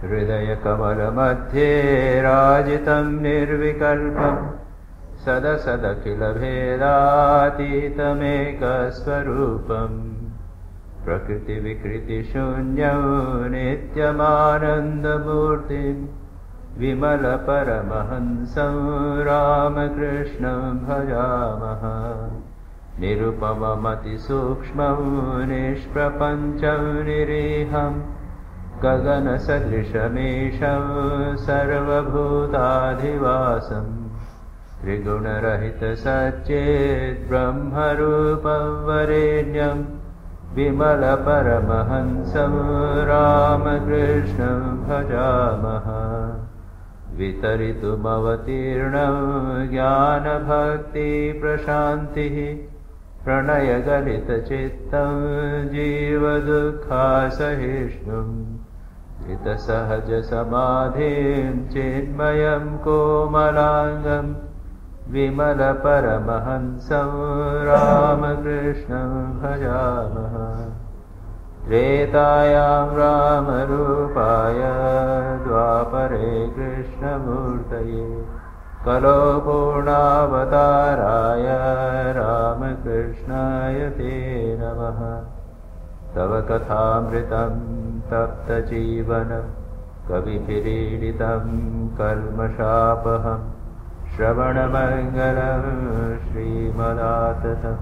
हृदयकमलमध्ये राजितं निर्विकल्पं सदसदखिलभेदातीतमेकस्वरूपं प्रकृतिविकृतिशून्यं नित्यमानन्दमूर्तिं विमलपरमहंसं रामकृष्णं भजामः। निरुपममतिसूक्ष्मं निष्प्रपञ्चं निरीहं गगनसदृशमीशं सर्वभूताधिवासं त्रिगुणरहितसच्चिद्ब्रह्मरूपं वरेण्यं विमलपरमहंसं रामकृष्णं भजामः। वितरितुमवतीर्णं ज्ञानभक्तिप्रशान्तिः प्रणयगलितचित्तं जीवदुःखासहिष्णुं हितसहजसमाधिं चिन्मयं कोमलाङ्गं विमलपरमहंसं रामकृष्णं भजामः। त्रेतायां रामरूपाय द्वापरे कृष्णमूर्तये कलो पूर्णावताराय रामकृष्णाय ते नमः। तव कथामृतं तप्तजीवनं कविभिरीडितं कल्मषापहं श्रवणमङ्गलं श्रीमदाततं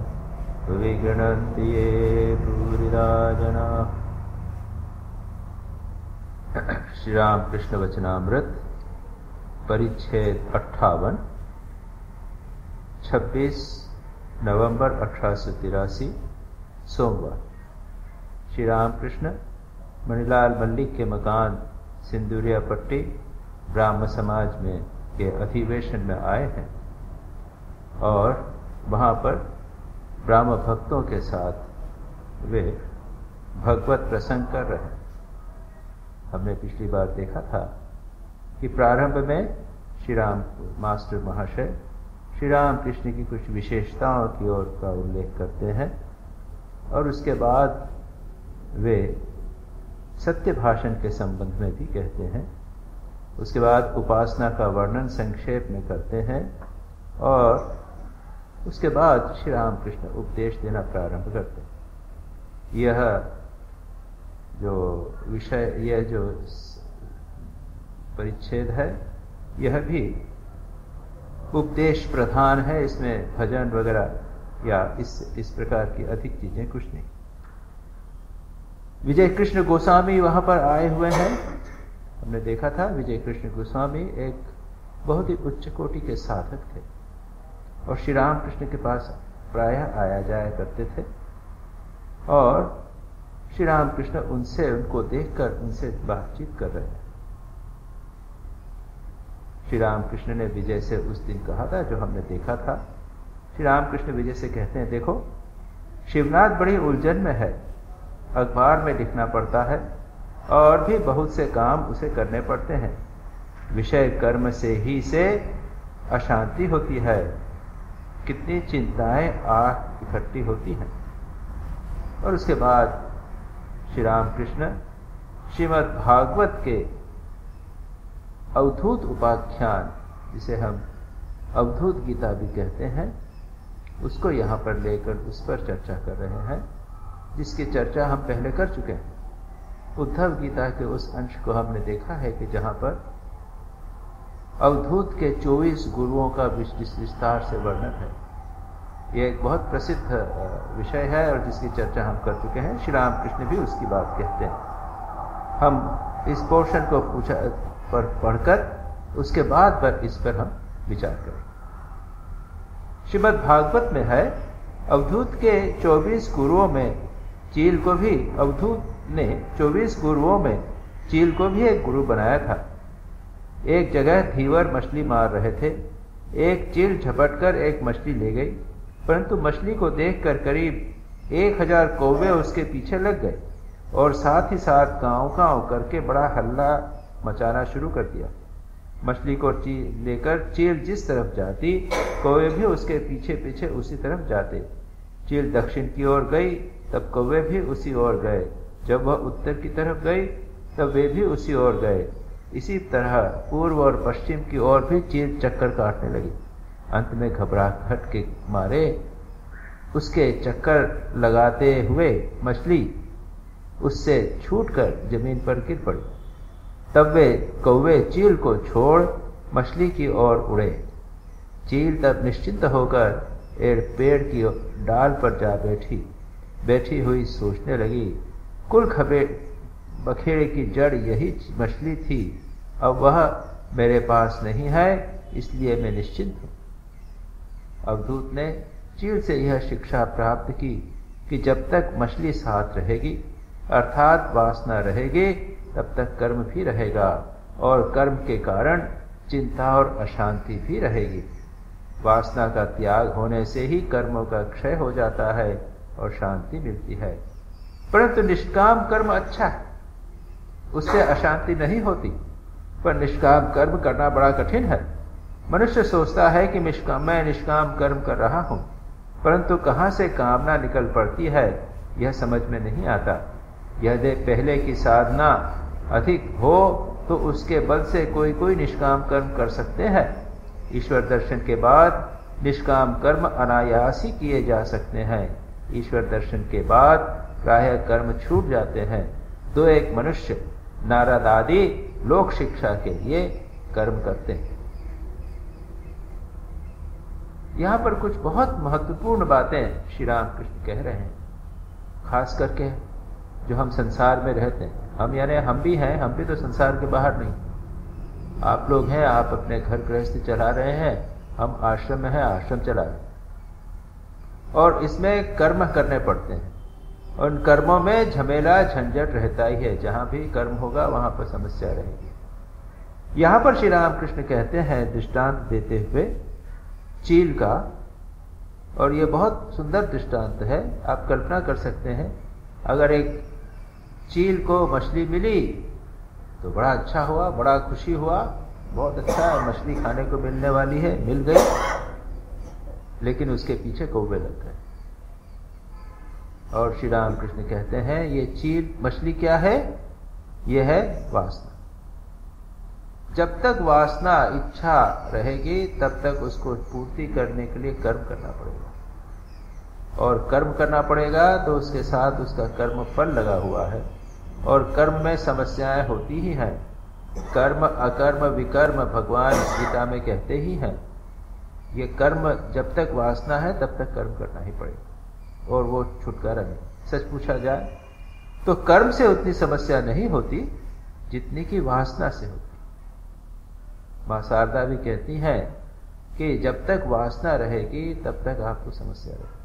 विगणन्ति ये भूरिदा जनाः। श्री राम कृष्ण वचनामृत परिच्छेद 58 26 नवंबर 1883 सोमवार। श्री राम कृष्ण मणिलाल मल्लिक के मकान सिंदूरिया पट्टी ब्राह्म समाज में के अधिवेशन में आए हैं और वहाँ पर ब्राह्म भक्तों के साथ वे भगवत प्रसंग कर रहे हैं। हमने पिछली बार देखा था कि प्रारंभ में श्री राम मास्टर महाशय श्री राम कृष्ण की कुछ विशेषताओं की ओर का उल्लेख करते हैं और उसके बाद वे सत्य भाषण के संबंध में भी कहते हैं। उसके बाद उपासना का वर्णन संक्षेप में करते हैं और उसके बाद श्री राम कृष्ण उपदेश देना प्रारंभ करते हैं। यह जो विषय, यह जो परिच्छेद है, यह भी उपदेश प्रधान है। इसमें भजन वगैरह या इस प्रकार की अधिक चीजें कुछ नहीं। विजय कृष्ण गोस्वामी वहां पर आए हुए हैं। हमने देखा था विजय कृष्ण गोस्वामी एक बहुत ही उच्च कोटि के साधक थे और श्री राम कृष्ण के पास प्रायः आया जाया करते थे और श्री राम कृष्ण उनको देखकर उनसे बातचीत कर रहे हैं। श्री राम कृष्ण ने विजय से उस दिन कहा था, जो हमने देखा था। श्री राम कृष्ण विजय से कहते हैं, देखो शिवनाथ बड़ी उलझन में है, अखबार में लिखना पड़ता है और भी बहुत से काम उसे करने पड़ते हैं। विषय कर्म से ही से अशांति होती है, कितनी चिंताएं इकट्ठी होती हैं। और उसके बाद श्री राम कृष्ण श्रीमद् भागवत के अवधूत उपाख्यान, जिसे हम अवधूत गीता भी कहते हैं, उसको यहाँ पर लेकर उस पर चर्चा कर रहे हैं, जिसकी चर्चा हम पहले कर चुके हैं। उद्धव गीता के उस अंश को हमने देखा है कि जहाँ पर अवधूत के 24 गुरुओं का विस्तार से वर्णन है। ये एक बहुत प्रसिद्ध विषय है और जिसकी चर्चा हम कर चुके हैं। श्री राम कृष्ण भी उसकी बात कहते हैं। हम इस पोर्शन को पढ़कर उसके बाद इस पर हम विचार करें। श्रीमद् भागवत में है, अवधूत के 24 गुरुओं में चील को भी, अवधूत ने 24 गुरुओं में चील को भी एक गुरु बनाया था। एक जगह धीवर मछली मार रहे थे। एक चील झपटकर एक मछली ले गई, परंतु मछली को देखकर करीब 1000 कौवे उसके पीछे लग गए और साथ ही साथ गाँव गाँव करके बड़ा हल्ला मचाना शुरू कर दिया। मछली को लेकर चील जिस तरफ जाती, कौवे भी उसके पीछे पीछे उसी तरफ जाते। चील दक्षिण की ओर गई, तब कौवे भी उसी ओर गए। जब वह उत्तर की तरफ गई, तब वे भी उसी ओर गए। इसी तरह पूर्व और पश्चिम की ओर भी चील चक्कर काटने लगी। अंत में घबराहट के मारे उसके चक्कर लगाते हुए मछली उससे छूटकर जमीन पर गिर पड़ी। तब वे कौवे चील को छोड़ मछली की ओर उड़े। चील तब निश्चिंत होकर पेड़ की डाल पर जा बैठी हुई सोचने लगी, कुल बखेड़े की जड़ यही मछली थी। अब वह मेरे पास नहीं है, इसलिए मैं निश्चिंत हूं। अवधूत ने चील से यह शिक्षा प्राप्त की कि जब तक मछली साथ रहेगी, अर्थात वासना रहेगी, तब तक कर्म भी रहेगा और कर्म के कारण चिंता और अशांति भी रहेगी। वासना का त्याग होने से ही कर्मों का क्षय हो जाता है और शांति मिलती है। परंतु निष्काम कर्म अच्छा है, उससे अशांति नहीं होती, पर निष्काम कर्म करना बड़ा कठिन है। मनुष्य सोचता है कि मैं निष्काम कर्म कर रहा हूं, परंतु कहां से कामना निकल पड़ती है यह समझ में नहीं आता। यदि पहले की साधना अधिक हो तो उसके बल से कोई निष्काम कर्म कर सकते हैं। ईश्वर दर्शन के बाद निष्काम कर्म अनायास ही किए जा सकते हैं। ईश्वर दर्शन के बाद प्रायः कर्म छूट जाते हैं। तो एक मनुष्य नारद आदि लोक शिक्षा के लिए कर्म करते हैं। यहां पर कुछ बहुत महत्वपूर्ण बातें श्री राम कृष्ण कह रहे हैं, खास करके जो हम संसार में रहते हैं। हम यानी हम भी हैं, हम भी तो संसार के बाहर नहीं। आप लोग हैं, आप अपने घर गृहस्थी चला रहे हैं, हम आश्रम में हैं, आश्रम चला रहे हैं। और इसमें कर्म करने पड़ते हैं। उन कर्मों में झमेला झंझट रहता ही है। जहां भी कर्म होगा वहां पर समस्या रहेगी। यहां पर श्री राम कृष्ण कहते हैं दृष्टांत देते हुए चील का, और यह बहुत सुंदर दृष्टांत है। आप कल्पना कर सकते हैं, अगर एक चील को मछली मिली तो बड़ा अच्छा हुआ, बड़ा खुशी हुआ, बहुत अच्छा है, मछली खाने को मिलने वाली है, मिल गई। लेकिन उसके पीछे कौवे लग गए। और श्री राम कृष्ण कहते हैं ये चील मछली क्या है? ये है वासना। जब तक वासना इच्छा रहेगी तब तक उसको पूर्ति करने के लिए कर्म करना पड़ेगा, और कर्म करना पड़ेगा तो उसके साथ उसका कर्म फल लगा हुआ है। और कर्म में समस्याएं होती ही हैं। कर्म अकर्म विकर्म भगवान गीता में कहते ही हैं। ये कर्म जब तक वासना है तब तक कर्म करना ही पड़ेगा, और वो छुटकारा नहीं। सच पूछा जाए तो कर्म से उतनी समस्या नहीं होती जितनी की वासना से होती। मां शारदा भी कहती हैं कि जब तक वासना रहेगी तब तक आपको समस्या रहेगी।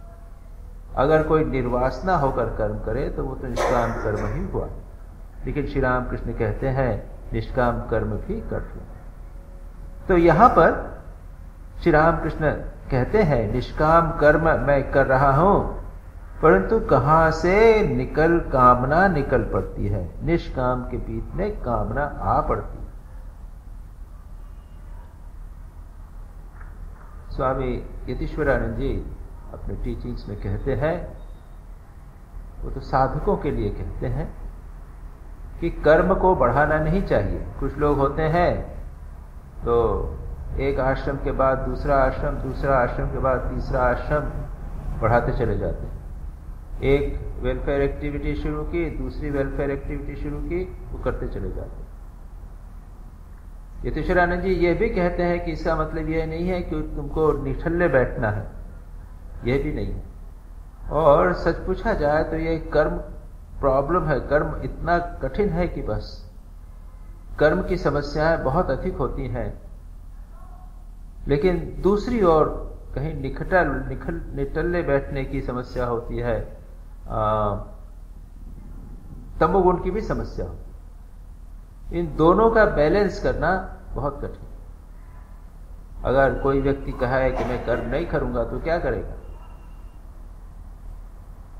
अगर कोई निर्वासना होकर कर्म करे तो वो तो निष्काम कर्म ही हुआ। लेकिन श्री राम कृष्ण कहते हैं निष्काम कर्म भी कर लो। तो यहां पर श्री राम कृष्ण कहते हैं निष्काम कर्म मैं कर रहा हूं, परंतु कहां से कामना निकल पड़ती है। निष्काम के बीच में कामना आ पड़ती है। स्वामी यतीश्वरानंद जी अपने टीचिंग्स में कहते हैं, वो तो साधकों के लिए कहते हैं कि कर्म को बढ़ाना नहीं चाहिए। कुछ लोग होते हैं तो एक आश्रम के बाद दूसरा आश्रम, दूसरा आश्रम के बाद तीसरा आश्रम बढ़ाते चले जाते हैं। एक वेलफेयर एक्टिविटी शुरू की, दूसरी वेलफेयर एक्टिविटी शुरू की, वो करते चले जाते हैं। यतीश्वरानंद जी ये भी कहते हैं कि इसका मतलब यह नहीं है कि तुमको निठल्ले बैठना है, यह भी नहीं है। और सच पूछा जाए तो ये कर्म प्रॉब्लम है। कर्म इतना कठिन है कि बस कर्म की समस्याएं बहुत अधिक होती हैं। लेकिन दूसरी ओर कहीं निठल्ले बैठने की समस्या होती है, तमोगुण की भी समस्या होती है। इन दोनों का बैलेंस करना बहुत कठिन। अगर कोई व्यक्ति कहे कि मैं कर्म नहीं करूंगा तो क्या करेगा?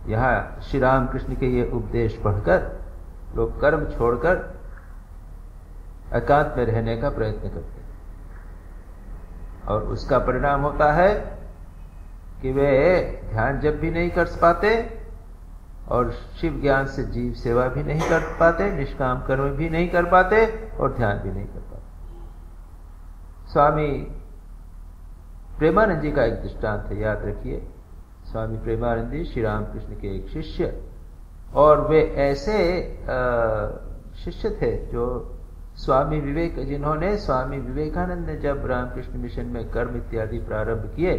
यहां श्री राम कृष्ण के ये उपदेश पढ़कर लोग कर्म छोड़कर एकांत में रहने का प्रयत्न करते हैं, और उसका परिणाम होता है कि वे ध्यान जब भी नहीं कर पाते और शिव ज्ञान से जीव सेवा भी नहीं कर पाते, निष्काम कर्म भी नहीं कर पाते और ध्यान भी नहीं कर पाते। स्वामी प्रेमानंद जी का एक दृष्टांत है, याद रखिए। स्वामी प्रेमानंद जी श्री रामकृष्ण के एक शिष्य, और वे ऐसे शिष्य थे जो स्वामी विवेक, जिन्होंने स्वामी विवेकानंद ने जब रामकृष्ण मिशन में कर्म इत्यादि प्रारंभ किए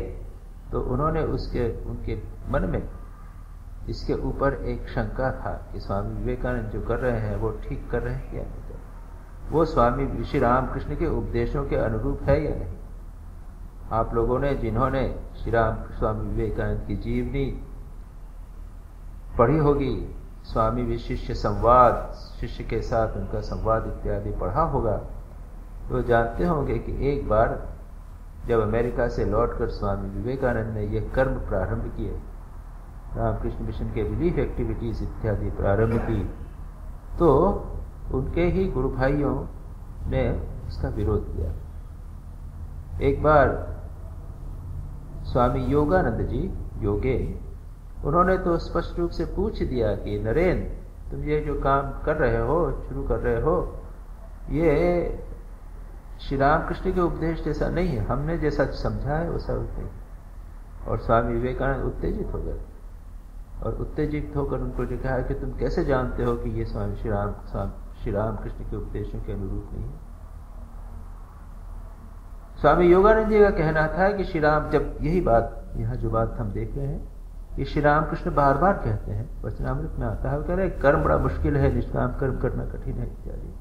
तो उन्होंने उनके मन में इसके ऊपर एक शंका था कि स्वामी विवेकानंद जो कर रहे हैं वो ठीक कर रहे हैं या नहीं, वो स्वामी श्री रामकृष्ण के उपदेशों के अनुरूप है या नहीं। आप लोगों ने जिन्होंने स्वामी विवेकानंद की जीवनी पढ़ी होगी, स्वामी विशिष्य संवाद, शिष्य के साथ उनका संवाद इत्यादि पढ़ा होगा, तो जानते होंगे कि एक बार जब अमेरिका से लौटकर स्वामी विवेकानंद ने यह कर्म प्रारंभ किए, रामकृष्ण मिशन के रिलीफ एक्टिविटीज इत्यादि प्रारंभ की, तो उनके ही गुरु भाइयों ने उसका विरोध किया। एक बार स्वामी योगानंद जी योगे, उन्होंने तो स्पष्ट रूप से पूछ दिया कि नरेंद्र, तुम ये जो काम कर रहे हो, शुरू कर रहे हो, ये श्री रामकृष्ण के उपदेश जैसा नहीं है, हमने जैसा समझा है वैसा नहीं। और स्वामी विवेकानंद उत्तेजित हो गए और उत्तेजित होकर उनको जो कहा कि तुम कैसे जानते हो कि ये स्वामी श्री रामकृष्ण के उपदेशों के अनुरूप नहीं है। स्वामी योगानंद जी का कहना था कि श्री राम, जब यही बात, यहाँ जो बात हम देख रहे हैं, ये श्री रामकृष्ण बार बार कहते हैं, वचनामृत में आता है, वो कह रहे कर्म बड़ा मुश्किल है, निष्काम कर्म करना कठिन है इत्यादि।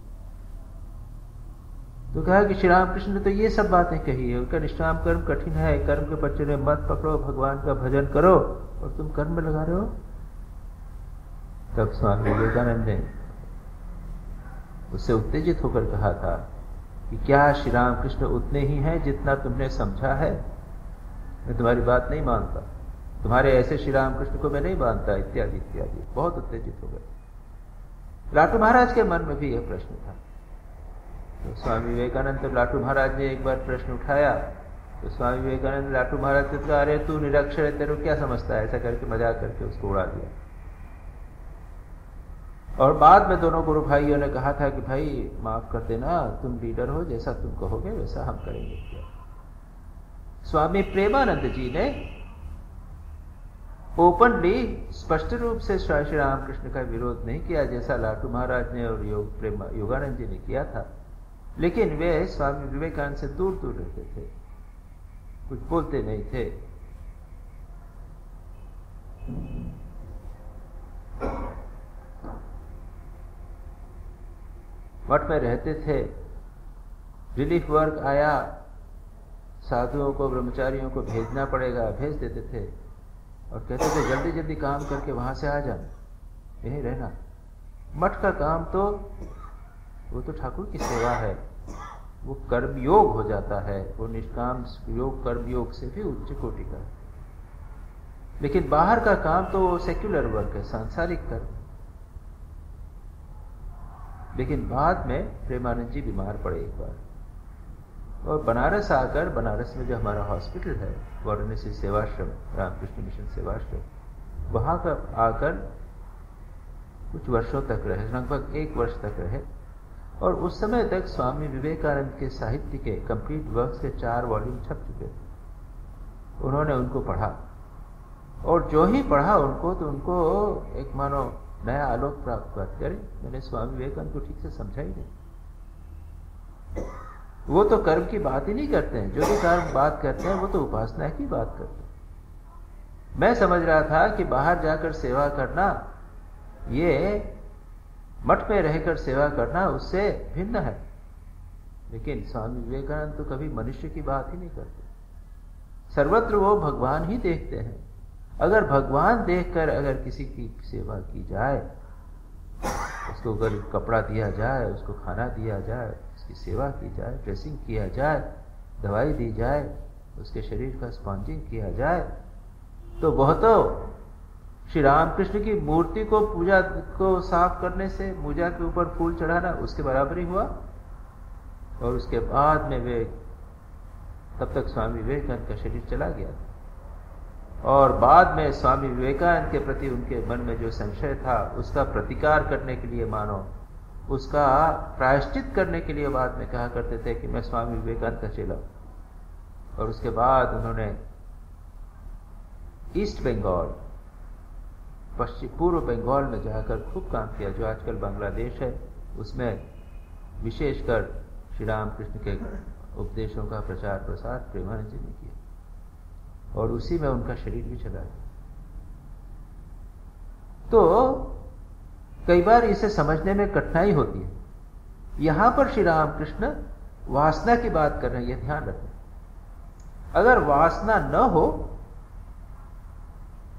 तो कहा कि श्री रामकृष्ण ने तो ये सब बातें कही है, उनका निष्काम कर्म कठिन है, कर्म के पचड़े मत पकड़ो, भगवान का भजन करो, और तुम कर्म में लगा रहे हो। तब स्वामी विवेकानंद ने उससे उत्तेजित होकर कहा था कि क्या श्री रामकृष्ण उतने ही हैं जितना तुमने समझा है? मैं तुम्हारी बात नहीं मानता, तुम्हारे ऐसे श्री रामकृष्ण को मैं नहीं मानता, इत्यादि इत्यादि। बहुत उत्तेजित हो गए। लाटू महाराज के मन में भी यह प्रश्न था। तो स्वामी विवेकानंद, तो लाटू महाराज ने एक बार प्रश्न उठाया, तो स्वामी विवेकानंद लाटू महाराज से कहा, अरे तू निरक्षर है, तेरे को क्या समझता है, ऐसा करके मजाक करके उसको उड़ा दिया। और बाद में दोनों गुरु भाइयों ने कहा था कि भाई माफ कर देना, तुम लीडर हो, जैसा तुम कहोगे वैसा हम करेंगे। स्वामी प्रेमानंद जी ने ओपनली स्पष्ट रूप से श्री रामकृष्ण का विरोध नहीं किया, जैसा लाटू महाराज ने और योगानंद जी ने किया था, लेकिन वे स्वामी विवेकानंद से दूर दूर रहते थे, कुछ बोलते नहीं थे। मठ में रहते थे, रिलीफ वर्क आया, साधुओं को, ब्रह्मचारियों को भेजना पड़ेगा, भेज देते थे और कहते थे जल्दी जल्दी काम करके वहां से आ जाना, यहीं रहना। मठ का काम तो वो तो ठाकुर की सेवा है, वो कर्मयोग हो जाता है, वो निष्काम योग कर्मयोग से भी उच्च कोटि का है। लेकिन बाहर का काम तो सेक्युलर वर्क है, सांसारिक कर्म। लेकिन बाद में प्रेमानंद जी बीमार पड़े एक बार, और बनारस आकर, बनारस में जो हमारा हॉस्पिटल है, वाराणसी सेवाश्रम, रामकृष्ण मिशन सेवाश्रम, वहां का आकर कुछ वर्षों तक रहे, लगभग 1 वर्ष तक रहे। और उस समय तक स्वामी विवेकानंद के साहित्य के कंप्लीट वर्क्स के 4 वॉल्यूम छप चुके थे। उन्होंने उनको पढ़ा, और जो ही पढ़ा उनको, तो उनको एक मानो नया आलोक प्राप्त हुआ। अरे मैंने स्वामी विवेकानंद को ठीक से समझा ही नहीं, वो तो कर्म की बात ही नहीं करते हैं, जो भी कर्म बात करते हैं वो तो उपासना की बात करते हैं। मैं समझ रहा था कि बाहर जाकर सेवा करना, ये मठ में रहकर सेवा करना, उससे भिन्न है। लेकिन स्वामी विवेकानंद तो कभी मनुष्य की बात ही नहीं करते, सर्वत्र वो भगवान ही देखते हैं। अगर भगवान देखकर अगर किसी की सेवा की जाए, उसको अगर कपड़ा दिया जाए, उसको खाना दिया जाए, उसकी सेवा की जाए, ड्रेसिंग किया जाए, दवाई दी जाए, उसके शरीर का स्पॉन्जिंग किया जाए, तो वह तो श्री रामकृष्ण की मूर्ति को, पूजा को साफ करने से, पूजा के ऊपर फूल चढ़ाना, उसके बराबर ही हुआ। और उसके बाद में वे, तब तक स्वामी विवेकानंद का शरीर चला गया था। और बाद में स्वामी विवेकानंद के प्रति उनके मन में जो संशय था उसका प्रतिकार करने के लिए, मानो उसका प्रायश्चित करने के लिए बाद में कहा करते थे कि मैं स्वामी विवेकानंद का चेला हूं। और उसके बाद उन्होंने ईस्ट बंगाल, पूर्व बंगाल में जाकर खूब काम किया, जो आजकल बांग्लादेश है, उसमें विशेषकर श्री रामकृष्ण के उपदेशों का प्रचार प्रसार प्रेमानंद जी ने किया और उसी में उनका शरीर भी चला गया। तो कई बार इसे समझने में कठिनाई होती है। यहां पर श्री रामकृष्ण वासना की बात कर रहे हैं, यह ध्यान रखें। अगर वासना न हो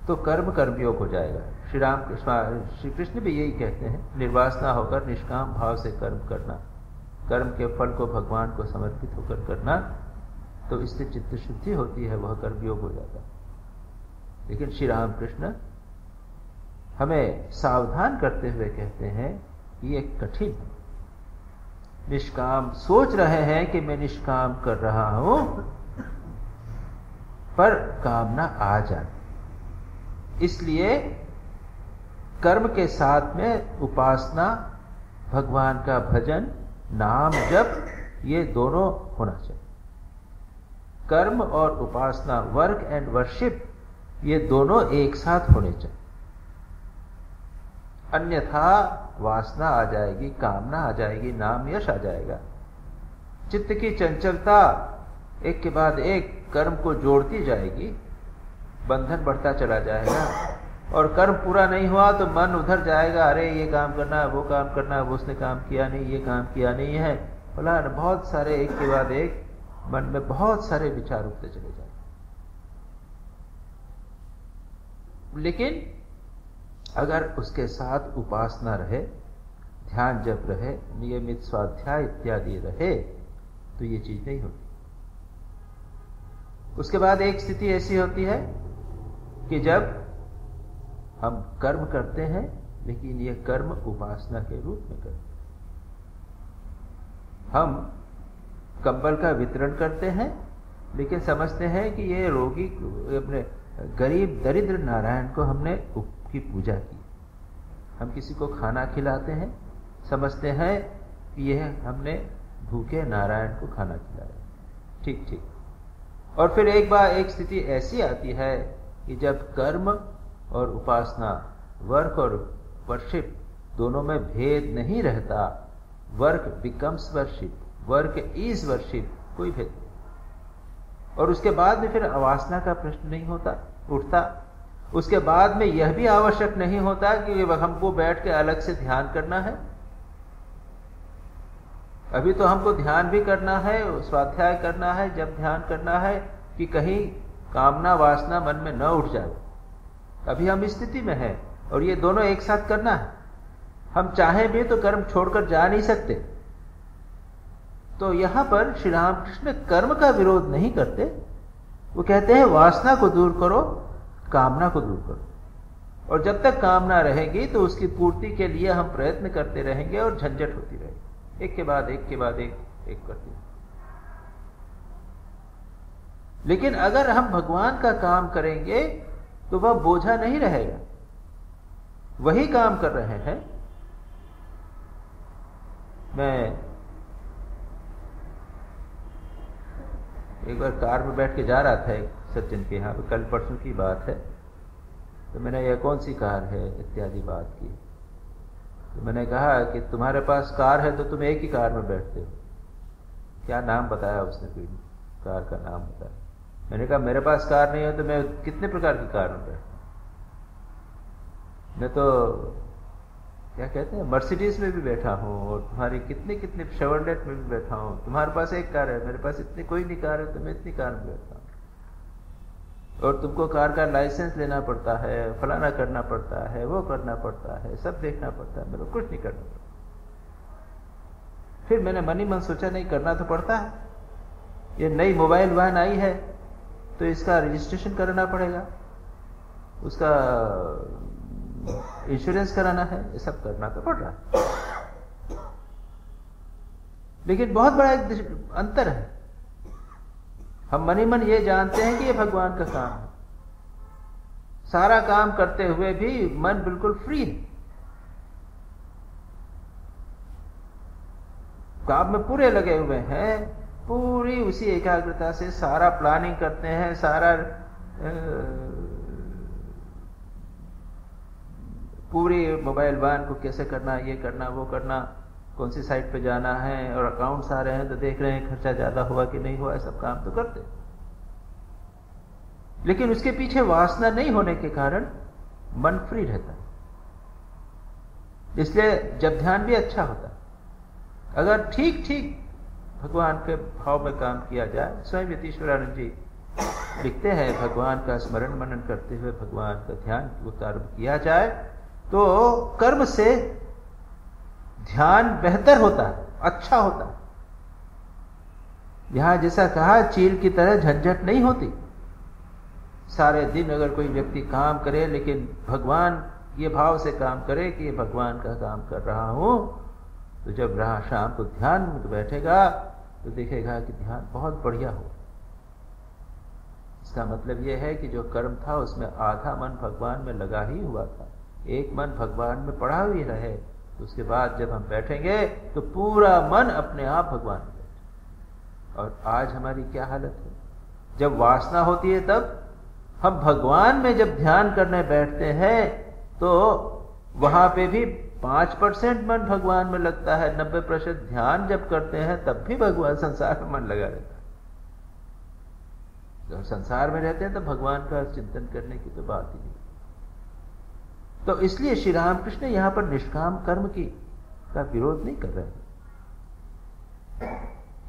तो कर्म कर्मयोग हो जाएगा। श्री कृष्ण भी यही कहते हैं, निर्वासना होकर निष्काम भाव से कर्म करना, कर्म के फल को भगवान को समर्पित होकर करना, तो इससे चित्त शुद्धि होती है, वह कर्मयोग हो जाता है। लेकिन श्री रामकृष्ण हमें सावधान करते हुए कहते हैं कि ये कठिन है। निष्काम सोच रहे हैं कि मैं निष्काम कर रहा हूं, पर कामना आ जाती, इसलिए कर्म के साथ में उपासना, भगवान का भजन, नाम जप, ये दोनों होना चाहिए। कर्म और उपासना, वर्क एंड वर्शिप, ये दोनों एक साथ होने चाहिए। अन्यथा वासना आ जाएगी, कामना आ जाएगी, नाम यश आ जाएगा। चित्त की चंचलता एक के बाद एक कर्म को जोड़ती जाएगी, बंधन बढ़ता चला जाएगा और कर्म पूरा नहीं हुआ तो मन उधर जाएगा, अरे ये काम करना है, वो काम करना है, वो उसने काम किया नहीं, ये काम किया नहीं है, बोला बहुत सारे एक के बाद एक मन में बहुत सारे विचार उठते चले जाएंगे। लेकिन अगर उसके साथ उपासना रहे, ध्यान जप रहे, नियमित स्वाध्याय इत्यादि रहे, तो ये चीज नहीं होती। उसके बाद एक स्थिति ऐसी होती है कि जब हम कर्म करते हैं, लेकिन ये कर्म उपासना के रूप में करते हैं। हम कंबल का वितरण करते हैं, लेकिन समझते हैं कि ये रोगी, अपने गरीब दरिद्र नारायण को हमने की पूजा की। हम किसी को खाना खिलाते हैं, समझते हैं कि यह हमने भूखे नारायण को खाना खिलाया। ठीक ठीक। और फिर एक बार एक स्थिति ऐसी आती है कि जब कर्म और उपासना, वर्क और वर्शिप दोनों में भेद नहीं रहता, work becomes worship, work is worship, कोई भेद नहीं। और उसके बाद में फिर अवासना का प्रश्न नहीं होता, उठता। उसके बाद में यह भी आवश्यक नहीं होता कि हमको बैठ के अलग से ध्यान करना है। अभी तो हमको ध्यान भी करना है, स्वाध्याय करना है, जब ध्यान करना है कि कहीं कामना वासना मन में न उठ जाए। अभी हम इस स्थिति में हैं और ये दोनों एक साथ करना है। हम चाहें भी तो कर्म छोड़कर जा नहीं सकते। तो यहां पर श्री रामकृष्ण कर्म का विरोध नहीं करते, वो कहते हैं वासना को दूर करो, कामना को दूर करो। और जब तक कामना रहेगी तो उसकी पूर्ति के लिए हम प्रयत्न करते रहेंगे और झंझट होती रहेगी, एक के बाद एक के बाद एक करते हैं। लेकिन अगर हम भगवान का काम करेंगे तो वह बोझा नहीं रहेगा। वही काम कर रहे हैं। मैं एक बार कार में बैठ के जा रहा था एक सज्जन के यहाँ पे, कल परसों की बात है। तो मैंने यह कौन सी कार है इत्यादि बात की। तो मैंने कहा कि तुम्हारे पास कार है तो तुम एक ही कार में बैठते हो। क्या नाम बताया उसने, कोई कार का नाम बताया। मैंने कहा मेरे पास कार नहीं है तो मैं कितने प्रकार की कार में बैठता हूं। मैं तो क्या कहते हैं मर्सिडीज में भी बैठा हूं और तुम्हारी कितने कितने शेवरलेट में भी बैठा हूं। तुम्हारे पास एक कार है, मेरे पास इतनी कोई नहीं कार है तो मैं इतनी कार में बैठता हूं। और तुमको कार का लाइसेंस लेना पड़ता है, फलाना करना पड़ता है, वो करना पड़ता है, सब देखना पड़ता है, मेरे को कुछ नहीं करना पड़ता। फिर मैंने मन ही मन सोचा नहीं करना तो पड़ता है। ये नई मोबाइल वाहन आई है तो इसका रजिस्ट्रेशन कराना पड़ेगा, उसका इंश्योरेंस कराना है, ये सब करना तो पड़ रहा है। लेकिन बहुत बड़ा एक अंतर है। हम मन ही मन ये जानते हैं कि ये भगवान का काम है, सारा काम करते हुए भी मन बिल्कुल फ्री है, काम में पूरे लगे हुए हैं, पूरी उसी एकाग्रता से सारा प्लानिंग करते हैं, सारा पूरी मोबाइल वन को कैसे करना, ये करना, वो करना, कौन सी साइट पे जाना है, और अकाउंट्स आ रहे हैं तो देख रहे हैं खर्चा ज्यादा हुआ कि नहीं हुआ, सब काम तो करते। लेकिन उसके पीछे वासना नहीं होने के कारण मन फ्री रहता है, इसलिए जब ध्यान भी अच्छा होता है। अगर ठीक ठीक भगवान के भाव में काम किया जाए, स्वयं यतीश्वरानंद जी लिखते हैं, भगवान का स्मरण मनन करते हुए भगवान का ध्यान उतारण किया जाए तो कर्म से ध्यान बेहतर होता है, अच्छा होता है। यहां जैसा कहा, चील की तरह झंझट नहीं होती। सारे दिन अगर कोई व्यक्ति काम करे लेकिन भगवान ये भाव से काम करे कि भगवान का काम कर रहा हूं, तो जब रहा शाम को ध्यान में बैठेगा तो देखेगा कि ध्यान बहुत बढ़िया हो। इसका मतलब यह है कि जो कर्म था उसमें आधा मन भगवान में लगा ही हुआ था, एक मन भगवान में पड़ा हुई रहे, तो उसके बाद जब हम बैठेंगे तो पूरा मन अपने आप भगवान में बैठे। और आज हमारी क्या हालत है, जब वासना होती है तब हम भगवान में जब ध्यान करने बैठते हैं तो वहां पे भी 5% मन भगवान में लगता है, 90% ध्यान जब करते हैं तब भी भगवान संसार में मन लगा रहता है। जब संसार में रहते हैं तो भगवान का चिंतन करने की तो बात ही नहीं। तो इसलिए श्री रामकृष्ण यहां पर निष्काम कर्म का विरोध नहीं कर रहे हैं,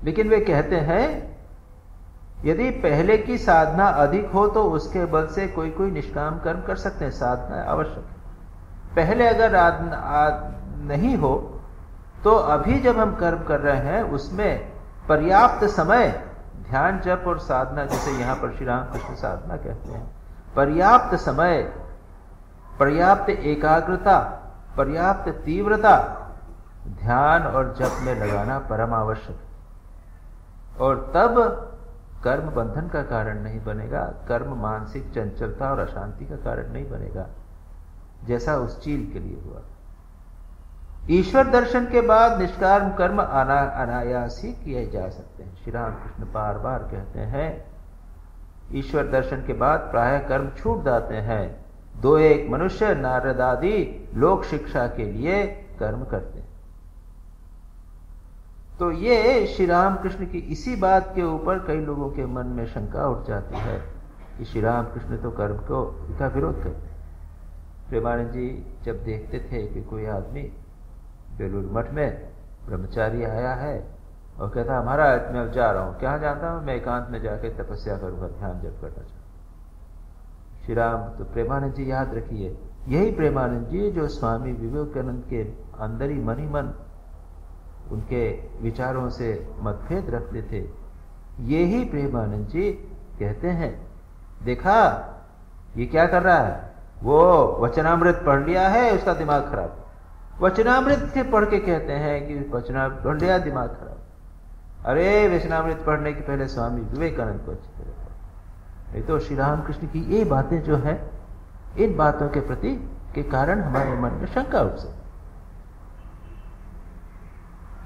लेकिन वे कहते हैं यदि पहले की साधना अधिक हो तो उसके बल से कोई कोई निष्काम कर्म कर सकते हैं, साधना आवश्यक है। पहले अगर नहीं हो तो अभी जब हम कर्म कर रहे हैं उसमें पर्याप्त समय ध्यान जप और साधना, जैसे यहां पर श्री रामकृष्ण साधना कहते हैं, पर्याप्त समय, पर्याप्त एकाग्रता, पर्याप्त तीव्रता ध्यान और जप में लगाना परम आवश्यक है। और तब कर्म बंधन का कारण नहीं बनेगा, कर्म मानसिक चंचलता और अशांति का कारण नहीं बनेगा, जैसा उस चील के लिए हुआ। ईश्वर दर्शन के बाद निष्काम कर्म अनायास ही किए जा सकते हैं। श्री रामकृष्ण बार बार कहते हैं ईश्वर दर्शन के बाद प्रायः कर्म छूट जाते हैं। 2-1 मनुष्य नारद आदि लोक शिक्षा के लिए कर्म करते हैं। तो ये श्री रामकृष्ण की इसी बात के ऊपर कई लोगों के मन में शंका उठ जाती है कि श्री रामकृष्ण तो कर्म का विरोध करते हैं। प्रेमानंद जी जब देखते थे कि कोई आदमी बेलूर मठ में ब्रह्मचारी आया है और कहता महाराज मैं अब जा रहा हूं, क्या जानता हूं, मैं एकांत में जाकर तपस्या करूंगा, ध्यान जप करना चाहूंगा। श्री राम तो प्रेमानंद जी याद रखिए, यही प्रेमानंद जी जो स्वामी विवेकानंद के अंदर ही मन उनके विचारों से मतभेद रखते थे, यही प्रेमानंद जी कहते हैं देखा ये क्या कर रहा है, वो वचनामृत पढ़ लिया है, उसका दिमाग खराब। वचनामृत के पढ़ के कहते हैं कि वचनामृत पढ़ लिया, दिमाग खराब। अरे वचनामृत पढ़ने के पहले स्वामी विवेकानंद को अच्छी तरह पढ़ो। नहीं तो श्री रामकृष्ण की ये बातें जो है, इन बातों के प्रति के कारण हमारे मन में शंका उठ सकती।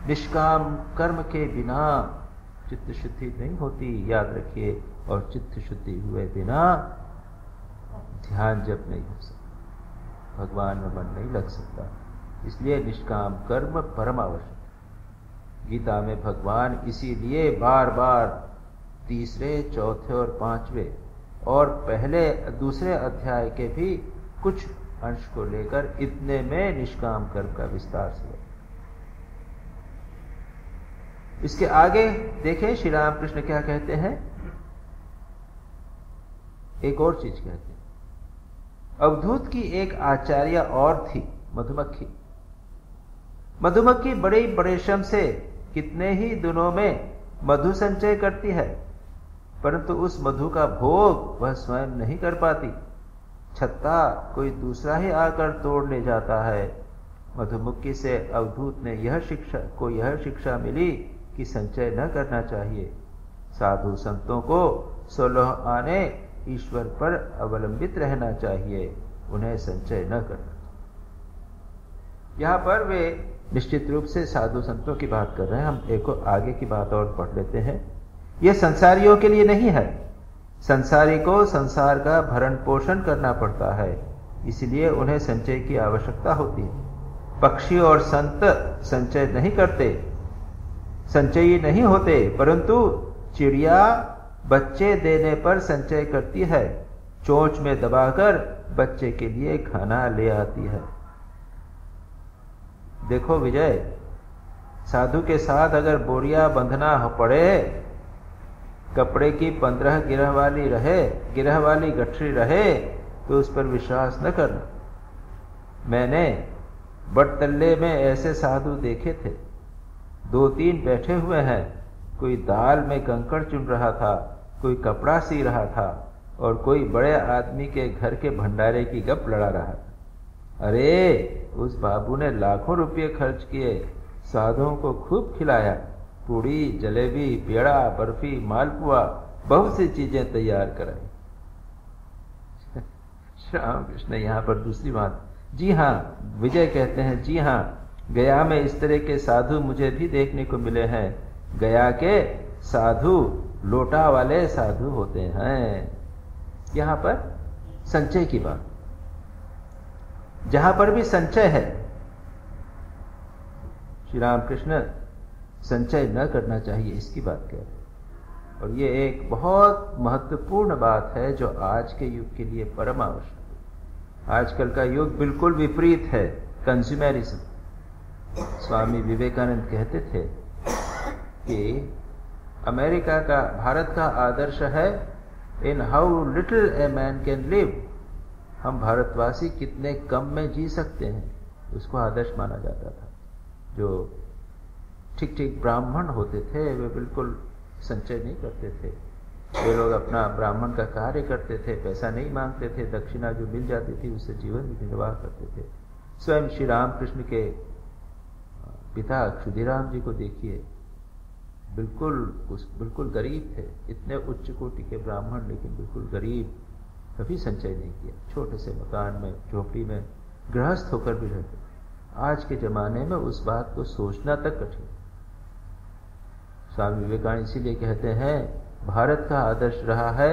निष्काम कर्म के बिना चित्त शुद्धि नहीं होती, याद रखिए, और चित्त शुद्धि हुए बिना ध्यान जप नहीं हो सकता, भगवान में मन नहीं लग सकता। इसलिए निष्काम कर्म परम आवश्यक। गीता में भगवान इसीलिए बार बार 3, 4 और 5वें और पहले दूसरे अध्याय के भी कुछ अंश को लेकर इतने में निष्काम कर्म का विस्तार से। इसके आगे देखें श्री रामकृष्ण क्या कहते हैं, एक और चीज कहते हैं। अवधूत की एक आचार्य और थी, मधुमक्खी। मधुमक्खी बड़े परिश्रम से कितने ही दिनों में मधु संचय करती है, परंतु उस मधु का भोग वह स्वयं नहीं कर पाती, छत्ता कोई दूसरा ही आकर तोड़ने जाता है। मधुमक्खी से अवधूत ने यह शिक्षा मिली कि संचय न करना चाहिए। साधु संतों को 16 आने ईश्वर पर अवलंबित रहना चाहिए, उन्हें संचय न करना। यहां पर वे निश्चित रूप से साधु संतों की बात कर रहे हैं। हम एक आगे की बात और पढ़ लेते हैं। यह संसारियों के लिए नहीं है। संसारी को संसार का भरण पोषण करना पड़ता है, इसलिए उन्हें संचय की आवश्यकता होती है। पक्षी और संत संचय नहीं करते, संचयी नहीं होते, परंतु चिड़िया बच्चे देने पर संचय करती है। चोंच में दबाकर बच्चे के लिए खाना ले आती है। देखो विजय, साधु के साथ अगर बोरिया बंधना पड़े, कपड़े की 15 गिरह वाली गठरी रहे, तो उस पर विश्वास न करना। मैंने बटतल्ले में ऐसे साधु देखे थे, 2-3 बैठे हुए हैं। कोई दाल में कंकड़ चुन रहा था, कोई कपड़ा सी रहा था, और कोई बड़े आदमी के घर के भंडारे की गप लड़ा रहा था। अरे उस बाबू ने लाखों रुपये खर्च किए, साधुओं को खूब खिलाया। पूड़ी, जलेबी, पेड़ा, बर्फी, मालपुआ, बहुत सी चीजें तैयार कराई। श्री राम कृष्ण यहाँ पर दूसरी बात, जी हाँ, विजय कहते हैं, जी हाँ, गया में इस तरह के साधु मुझे भी देखने को मिले हैं। गया के साधु लोटा वाले साधु होते हैं। यहां पर संचय की बात, जहां पर भी संचय है, श्री रामकृष्ण संचय न करना चाहिए, इसकी बात कह रहे हैं। और ये एक बहुत महत्वपूर्ण बात है जो आज के युग के लिए परम आवश्यक है। आजकल का युग बिल्कुल विपरीत है, कंज्यूमरिज्म। स्वामी विवेकानंद कहते थे कि अमेरिका का, भारत का आदर्श है in how little a man can live. हम भारतवासी कितने कम में जी सकते हैं, उसको आदर्श माना जाता था। जो ठीक ठीक ब्राह्मण होते थे वे बिल्कुल संचय नहीं करते थे। वे लोग अपना ब्राह्मण का कार्य करते थे, पैसा नहीं मांगते थे, दक्षिणा जो मिल जाती थी उससे जीवन निर्वाह करते थे। स्वयं श्री रामकृष्ण के पिता क्षुदिराम जी को देखिए, बिल्कुल गरीब थे, इतने उच्च कोटि के ब्राह्मण, लेकिन बिल्कुल गरीब, कभी संचय नहीं किया। छोटे से मकान में, झोपड़ी में गृहस्थ होकर भी रहते। आज के जमाने में उस बात को सोचना तक कठिन। स्वामी विवेकानंद इसीलिए कहते हैं भारत का आदर्श रहा है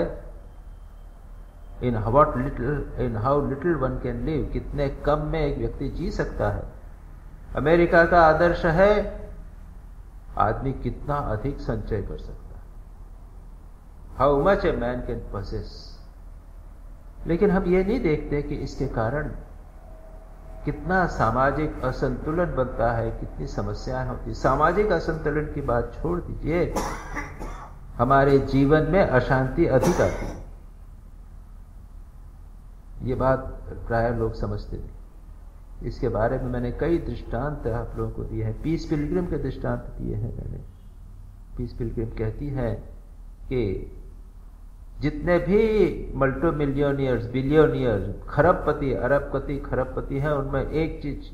in how little one can live, कितने कम में एक व्यक्ति जी सकता है। अमेरिका का आदर्श है आदमी कितना अधिक संचय कर सकता है, how much a man can possesses. लेकिन हम ये नहीं देखते कि इसके कारण कितना सामाजिक असंतुलन बनता है, कितनी समस्याएं होती। सामाजिक असंतुलन की बात छोड़ दीजिए, हमारे जीवन में अशांति अधिक आती है। ये बात प्राय लोग समझते नहीं। इसके बारे में मैंने कई दृष्टांत आप लोगों को दिए हैं। पीस पिलग्रिम के दृष्टांत दिए हैं मैंने। पीस पिलग्रिम कहती है कि जितने भी मल्टी मिलियनियर्स, बिलियनियर्स, खरबपति, अरबपति, खरबपति हैं, उनमें एक चीज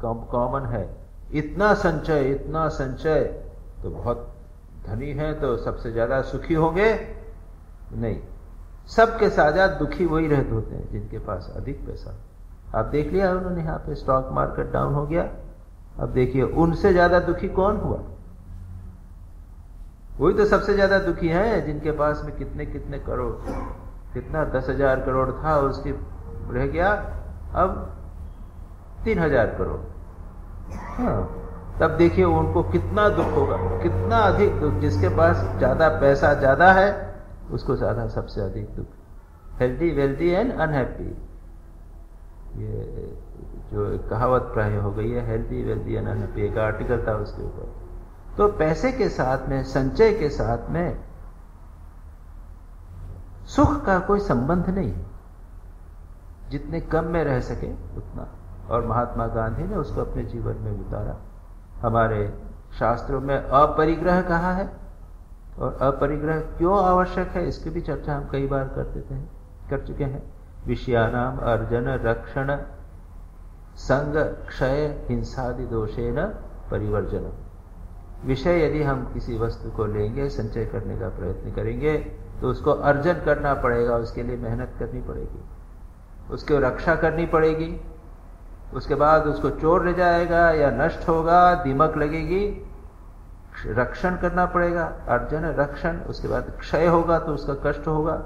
कॉमन है, इतना संचय। तो बहुत धनी है तो सबसे ज्यादा सुखी होंगे? नहीं, सबके साथ दुखी वही रहते होते हैं जिनके पास अधिक पैसा। आप देख लिया उन्होंने, यहाँ पे स्टॉक मार्केट डाउन हो गया, अब देखिए उनसे ज्यादा दुखी कौन हुआ? वही तो सबसे ज्यादा दुखी है जिनके पास में कितने कितने करोड़, कितना 10,000 करोड़ था, उसकी रह गया अब 3,000 करोड़। हाँ, तब देखिए उनको कितना दुख होगा, कितना अधिक दुख। जिसके पास ज्यादा पैसा ज्यादा है उसको ज्यादा सबसे अधिक दुख। हेल्दी, वेल्दी एंड अनहैप्पी, ये जो कहावत प्राय हो गई है, हेल्दी, वेल्दी एंड अनहैप्पी, एक आर्टिकल था उसके ऊपर। तो पैसे के साथ में, संचय के साथ में सुख का कोई संबंध नहीं है। जितने कम में रह सके उतना। और महात्मा गांधी ने उसको अपने जीवन में उतारा। हमारे शास्त्रों में अपरिग्रह कहा है, और अपरिग्रह क्यों आवश्यक है इसकी भी चर्चा हम कई बार कर चुके हैं। विषयानाम अर्जन रक्षण संग क्षय हिंसादि दोषेन परिवर्जन। विषय यदि हम किसी वस्तु को लेंगे, संचय करने का प्रयत्न करेंगे, तो उसको अर्जन करना पड़ेगा, उसके लिए मेहनत करनी पड़ेगी, उसकी रक्षा करनी पड़ेगी। उसके बाद उसको चोर ले जाएगा या नष्ट होगा, दीमक लगेगी, रक्षण करना पड़ेगा, अर्जन रक्षण। उसके बाद क्षय होगा तो उसका कष्ट होगा।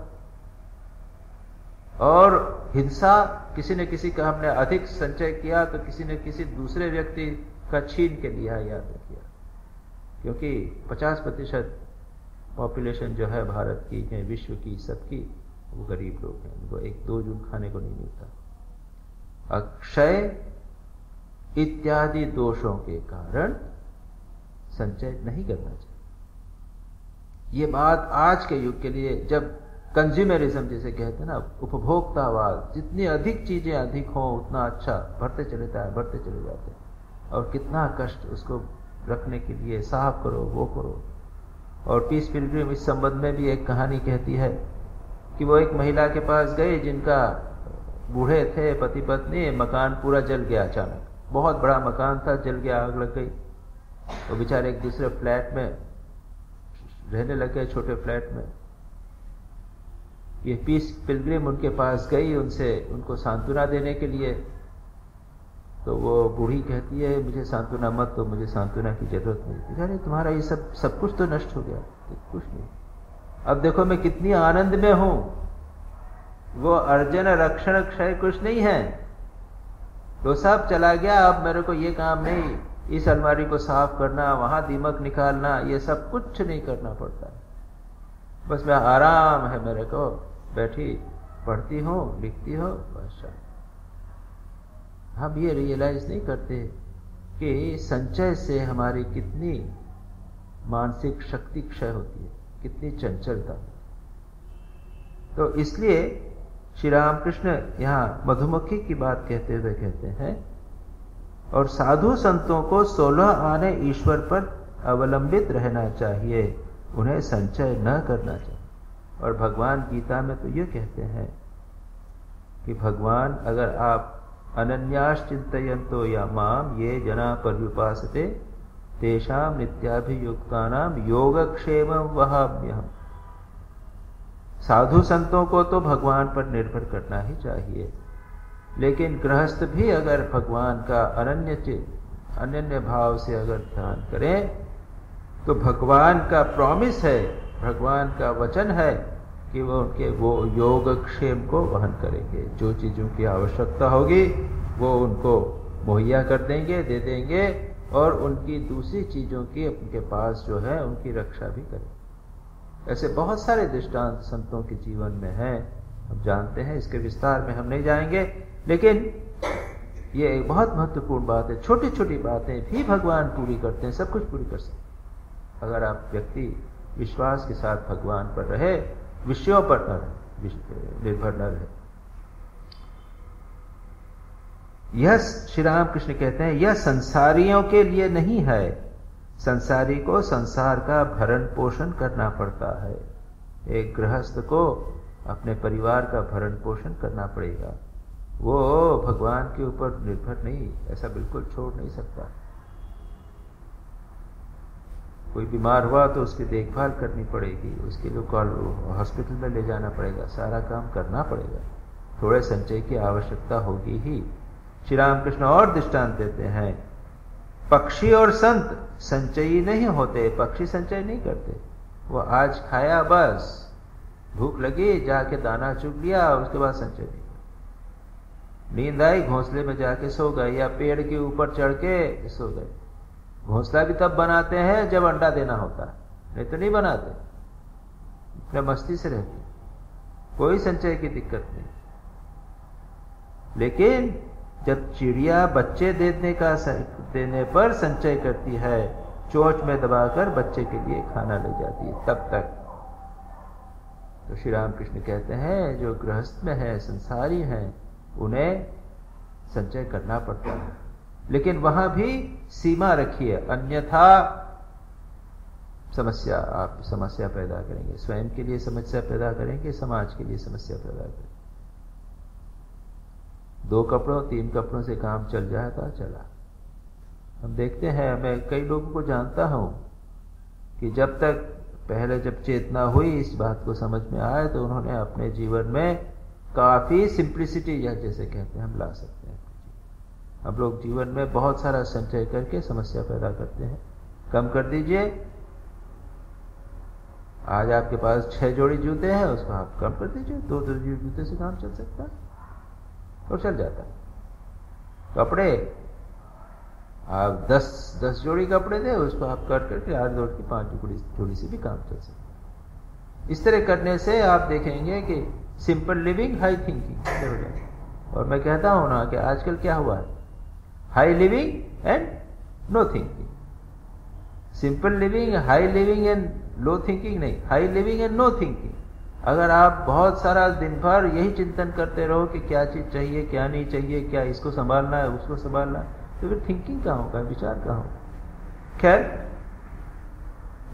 और हिंसा, किसी न किसी का हमने अधिक संचय किया तो किसी न किसी दूसरे व्यक्ति का छीन के लिया, याद रखिए, क्योंकि 50% पॉपुलेशन जो है भारत की है, विश्व की, सबकी, वो गरीब लोग हैं, उनको 1-2 जून खाने को नहीं मिलता। अक्षय इत्यादि दोषों के कारण संचय नहीं करना चाहिए। ये बात आज के युग के लिए, जब कंज्यूमरिज्म जिसे कहते हैं ना, उपभोक्तावाद, जितनी अधिक चीजें अधिक हों उतना अच्छा, बढ़ते चले जाते हैं, और कितना कष्ट उसको रखने के लिए, साफ करो, वो करो। और पीस पिलग्रिम इस संबंध में भी एक कहानी कहती है कि वो एक महिला के पास गए जिनका बूढ़े थे पति पत्नी, मकान पूरा जल गया अचानक, बहुत बड़ा मकान था, जल गया, आग लग गई। वो बेचारे एक दूसरे फ्लैट में रहने लग गए, छोटे फ्लैट में। ये पीस पिलग्रिम उनके पास गई उनको सांत्वना देने के लिए। तो वो बूढ़ी कहती है, मुझे सांत्वना मत दो, मुझे सांत्वना की जरूरत नहीं। अरे तुम्हारा ये सब कुछ तो नष्ट हो गया, कुछ नहीं, अब देखो मैं कितनी आनंद में हूं। वो अर्जन रक्षण क्षय कुछ नहीं है, तो सब चला गया। अब मेरे को ये काम नहीं, इस अलमारी को साफ करना, वहां दीमक निकालना, ये सब कुछ नहीं करना पड़ता। बस मैं आराम है मेरे को, बैठी पढ़ती हूं, लिखती हूं, बस। हम ये रियलाइज नहीं करते कि संचय से हमारी कितनी मानसिक शक्ति क्षय होती है, कितनी चंचलता। तो इसलिए श्री रामकृष्ण यहाँ मधुमक्खी की बात कहते हुए कहते हैं, और साधु संतों को 16 आने ईश्वर पर अवलंबित रहना चाहिए, उन्हें संचय न करना चाहिए। और भगवान गीता में तो ये कहते हैं कि भगवान, अगर आप अनन्यास चिंतयन्तो या माम ये जना पर्युपासते तेषाम नित्याभियुक्तानाम योगक्षेमं वहाम्यहम्। साधु संतों को तो भगवान पर निर्भर करना ही चाहिए, लेकिन गृहस्थ भी अगर भगवान का अनन्य भाव से अगर ध्यान करें तो भगवान का प्रॉमिस है, भगवान का वचन है कि वो योगक्षेम को वहन करेंगे। जो चीजों की आवश्यकता होगी वो उनको मुहैया कर देंगे, दे देंगे, और उनकी दूसरी चीजों की उनके पास जो है उनकी रक्षा भी करेंगे। ऐसे बहुत सारे दृष्टांत संतों के जीवन में हैं, हम जानते हैं, इसके विस्तार में हम नहीं जाएंगे। लेकिन ये एक बहुत महत्वपूर्ण बात है, छोटी छोटी बातें भी भगवान पूरी करते हैं, सब कुछ पूरी कर सकते हैं अगर आप व्यक्ति विश्वास के साथ भगवान पर रहे, विषयों पर निर्भर न रहे। यह श्री राम कृष्ण कहते हैं, यह संसारियों के लिए नहीं है, संसारी को संसार का भरण पोषण करना पड़ता है। एक गृहस्थ को अपने परिवार का भरण पोषण करना पड़ेगा, वो भगवान के ऊपर निर्भर नहीं, ऐसा बिल्कुल छोड़ नहीं सकता। कोई बीमार हुआ तो उसकी देखभाल करनी पड़ेगी, उसके लिए हॉस्पिटल में ले जाना पड़ेगा, सारा काम करना पड़ेगा, थोड़े संचय की आवश्यकता होगी ही। श्री रामकृष्ण और दृष्टांत देते हैं, पक्षी और संत संचयी नहीं होते, पक्षी संचय नहीं करते, वो आज खाया बस, भूख लगी जाके दाना चुग लिया, उसके बाद संचय नहीं। नींद आई घोंसले में जाके सो गए, या पेड़ के ऊपर चढ़ के सो गए। घोंसला भी तब बनाते हैं जब अंडा देना होता है, नहीं तो नहीं बनाते, अपने मस्ती से रहते, कोई संचय की दिक्कत नहीं। लेकिन जब चिड़िया बच्चे देने पर संचय करती है, चोंच में दबाकर बच्चे के लिए खाना ले जाती है, तब तक। तो श्री रामकृष्ण कहते हैं, जो गृहस्थ में है, संसारी हैं, उन्हें संचय करना पड़ता है, लेकिन वहां भी सीमा रखिए, अन्यथा आप समस्या पैदा करेंगे, स्वयं के लिए समस्या पैदा करेंगे, समाज के लिए समस्या पैदा करेंगे। 2 कपड़ों 3 कपड़ों से काम चल जाता चला। हम देखते हैं, मैं कई लोगों को जानता हूं कि जब तक पहले जब चेतना हुई, इस बात को समझ में आया, तो उन्होंने अपने जीवन में काफी सिंप्लिसिटी, या जैसे कहते हैं हम ला सकते हैं। हम लोग जीवन में बहुत सारा संचय करके समस्या पैदा करते हैं। कम कर दीजिए। आज आपके पास 6 जोड़ी जूते हैं, उसको आप कम कर दीजिए, 2 जूते से काम चल सकता है और चल जाता है। कपड़े आप 10 जोड़ी कपड़े थे, उसको आप कट करके 8 जोड़ी की 5 जोड़ी से भी काम चल सकता है। इस तरह करने से आप देखेंगे कि सिंपल लिविंग, हाई थिंकिंग। और मैं कहता हूं ना कि आजकल क्या हुआ है, high living and no thinking. Simple living, high living and low thinking नहीं, high living and no thinking. अगर आप बहुत सारा दिन भर यही चिंतन करते रहो कि क्या चीज चाहिए, क्या नहीं चाहिए, क्या इसको संभालना है, उसको संभालना है, तो फिर थिंकिंग कहाँ होगा, विचार कहाँ होगा। खैर,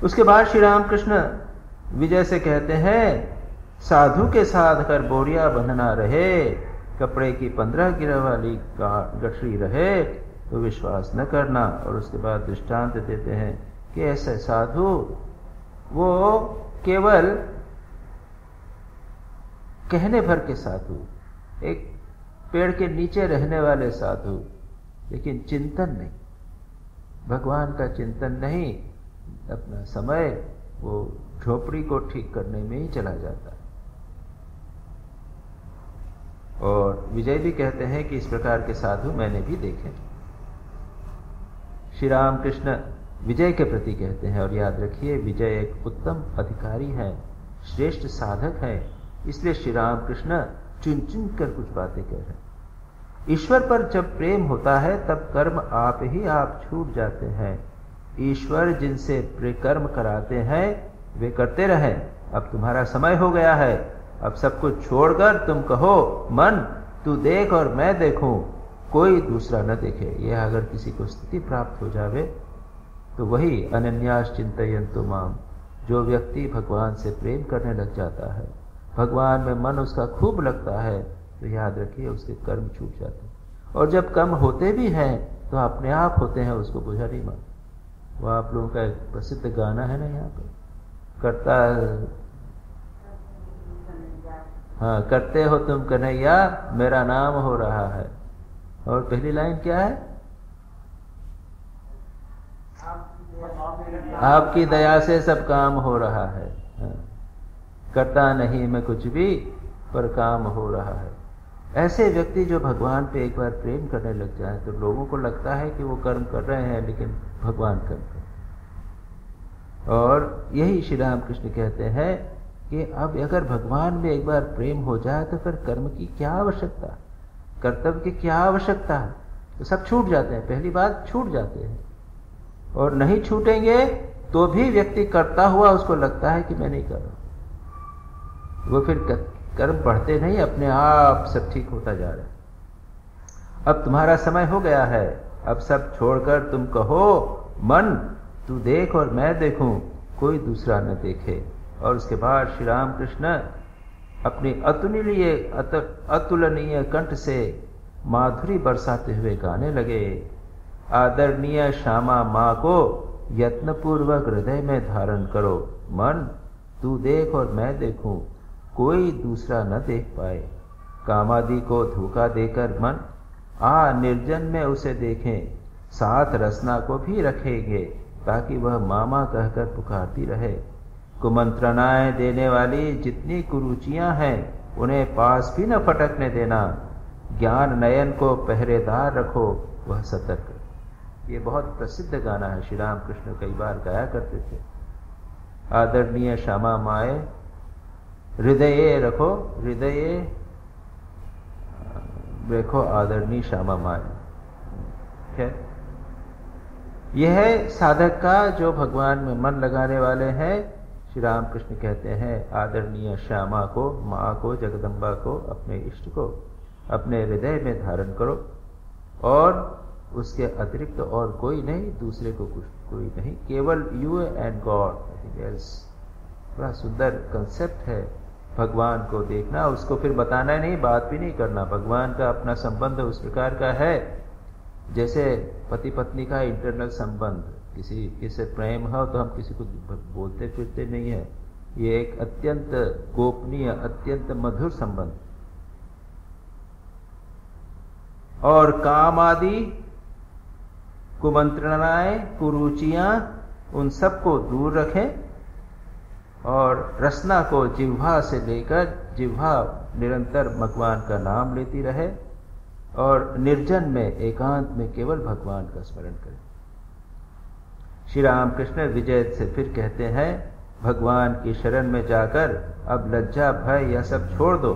उसके बाद श्री रामकृष्ण विजय से कहते हैं, साधु के साथ अगर बोरिया बंधना रहे, कपड़े की 15 गिरह वाली गठरी रहे, तो विश्वास न करना। और उसके बाद दृष्टांत देते हैं कि ऐसे साधु वो केवल कहने भर के साधु, एक पेड़ के नीचे रहने वाले साधु, लेकिन चिंतन नहीं, भगवान का चिंतन नहीं, अपना समय वो झोपड़ी को ठीक करने में ही चला जाता है। और विजय भी कहते हैं कि इस प्रकार के साधु मैंने भी देखे। श्री राम कृष्ण विजय के प्रति कहते हैं, और याद रखिए विजय एक उत्तम अधिकारी है, श्रेष्ठ साधक है, इसलिए श्री राम कृष्ण चुन चुन कर कुछ बातें कह रहे हैं। ईश्वर पर जब प्रेम होता है तब कर्म आप ही आप छूट जाते हैं। ईश्वर जिनसे कर्म कराते हैं वे करते रहे। अब तुम्हारा समय हो गया है, अब सब कुछ छोड़कर तुम कहो, मन तू देख और मैं देखूं, कोई दूसरा न देखे। यह अगर किसी को स्थिति प्राप्त हो जावे तो वही अनन्यास चिंतयन्तु माम, जो व्यक्ति भगवान से प्रेम करने लग जाता है, भगवान में मन उसका खूब लगता है, तो याद रखिए उसके कर्म छूट जाते हैं। और जब कर्म होते भी हैं तो अपने आप होते हैं, उसको बुझा नहीं मान। वो आप लोगों का एक प्रसिद्ध गाना है ना यहाँ पर, करता, हाँ, करते हो तुम कन्हैया मेरा नाम हो रहा है। और पहली लाइन क्या है, आपकी दया से सब काम हो रहा है। हाँ, करता नहीं मैं कुछ भी, पर काम हो रहा है। ऐसे व्यक्ति जो भगवान पे एक बार प्रेम करने लग जाए तो लोगों को लगता है कि वो कर्म कर रहे हैं, लेकिन भगवान कर्म कर। और यही श्री राम कृष्ण कहते हैं कि अब अगर भगवान में एक बार प्रेम हो जाए तो फिर कर्म की क्या आवश्यकता, कर्तव्य की क्या आवश्यकता है, तो सब छूट जाते हैं। पहली बात, छूट जाते हैं। और नहीं छूटेंगे तो भी व्यक्ति करता हुआ उसको लगता है कि मैं नहीं कर रहा, वो फिर कर्म बढ़ते नहीं, अपने आप सब ठीक होता जा रहा है। अब तुम्हारा समय हो गया है, अब सब छोड़कर तुम कहो, मन तू देख और मैं देखूं, कोई दूसरा न देखे। और उसके बाद श्री राम कृष्ण अपनी अतुलनीय कंठ से माधुरी बरसाते हुए गाने लगे। आदरणीय श्यामा माँ को यत्नपूर्वक हृदय में धारण करो, मन तू देख और मैं देखूं, कोई दूसरा न देख पाए। कामादि को धोखा देकर मन निर्जन में उसे देखें, साथ रसना को भी रखेंगे ताकि वह मामा कहकर पुकारती रहे। कुमंत्रणाएं देने वाली जितनी कुरुचियां हैं उन्हें पास भी न फटकने देना। ज्ञान नयन को पहरेदार रखो, वह सतर्क। ये बहुत प्रसिद्ध गाना है, श्री राम कृष्ण कई बार गाया करते थे। आदरणीय श्यामा माए हृदय रखो, हृदय देखो आदरणीय श्यामा माए। यह है साधक का जो भगवान में मन लगाने वाले हैं। श्री राम कृष्ण कहते हैं आदरणीय श्यामा को, माँ को, जगदम्बा को, अपने इष्ट को अपने हृदय में धारण करो, और उसके अतिरिक्त और कोई नहीं, दूसरे को कुछ कोई नहीं, केवल you and God, nothing else. बड़ा सुंदर कंसेप्ट है भगवान को देखना, उसको फिर बताना नहीं, बात भी नहीं करना। भगवान का अपना संबंध उस प्रकार का है जैसे पति पत्नी का इंटरनल संबंध, किसी से प्रेम हो तो हम किसी को बोलते फिरते नहीं है। ये एक अत्यंत गोपनीय, अत्यंत मधुर संबंध। और काम आदि कुमंत्रणाएं, कुरुचियां, उन सबको दूर रखें और रसना को जिह्वा से लेकर जिह्वा निरंतर भगवान का नाम लेती रहे और निर्जन में, एकांत में केवल भगवान का स्मरण करें। श्री रामकृष्ण विजय से फिर कहते हैं, भगवान की शरण में जाकर अब लज्जा भय यह सब छोड़ दो।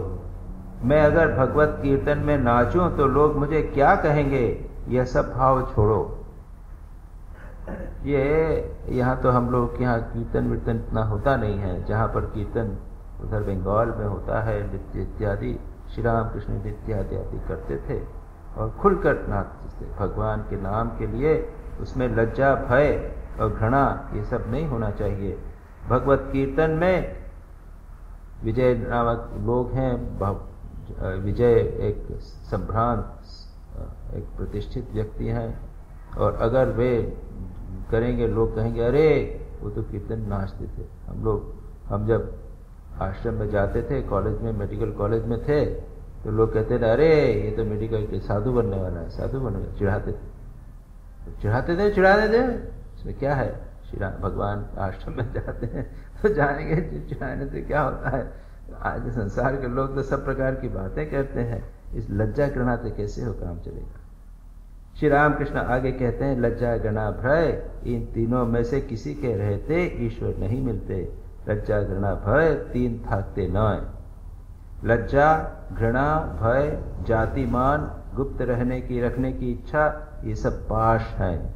मैं अगर भगवत कीर्तन में नाचूं तो लोग मुझे क्या कहेंगे, यह सब भाव छोड़ो। ये यहाँ तो हम लोग के यहाँ कीर्तन वीर्तन इतना होता नहीं है। जहाँ पर कीर्तन उधर बंगाल में होता है, नृत्य इत्यादि, श्री रामकृष्ण नृत्य इत्यादि करते थे और खुलकर नाचते थे भगवान के नाम के लिए। उसमें लज्जा भय और घृणा ये सब नहीं होना चाहिए। भगवत कीर्तन में विजय नामक लोग हैं, विजय एक संभ्रांत, एक प्रतिष्ठित व्यक्ति हैं, और अगर वे करेंगे लोग कहेंगे अरे वो तो कीर्तन नाचते थे। हम जब आश्रम में जाते थे, कॉलेज में, मेडिकल कॉलेज में थे, तो लोग कहते थे अरे ये तो मेडिकल के साधु बनने वाला है, साधु बनने, चिढ़ाते थे। इसमें क्या है? श्री राम भगवान आश्रम में जाते हैं तो जानेंगे चिढ़ाने से क्या होता है। आज संसार के लोग तो सब प्रकार की बातें करते हैं, इस लज्जा घृणा से कैसे हो काम चलेगा। श्री रामकृष्ण आगे कहते हैं, लज्जा घृणा भय इन तीनों में से किसी के रहते ईश्वर नहीं मिलते। लज्जा घृणा भय तीन थाकते न। लज्जा घृणा भय जातिमान गुप्त रहने की, रखने की इच्छा, ये सब पाश हैं,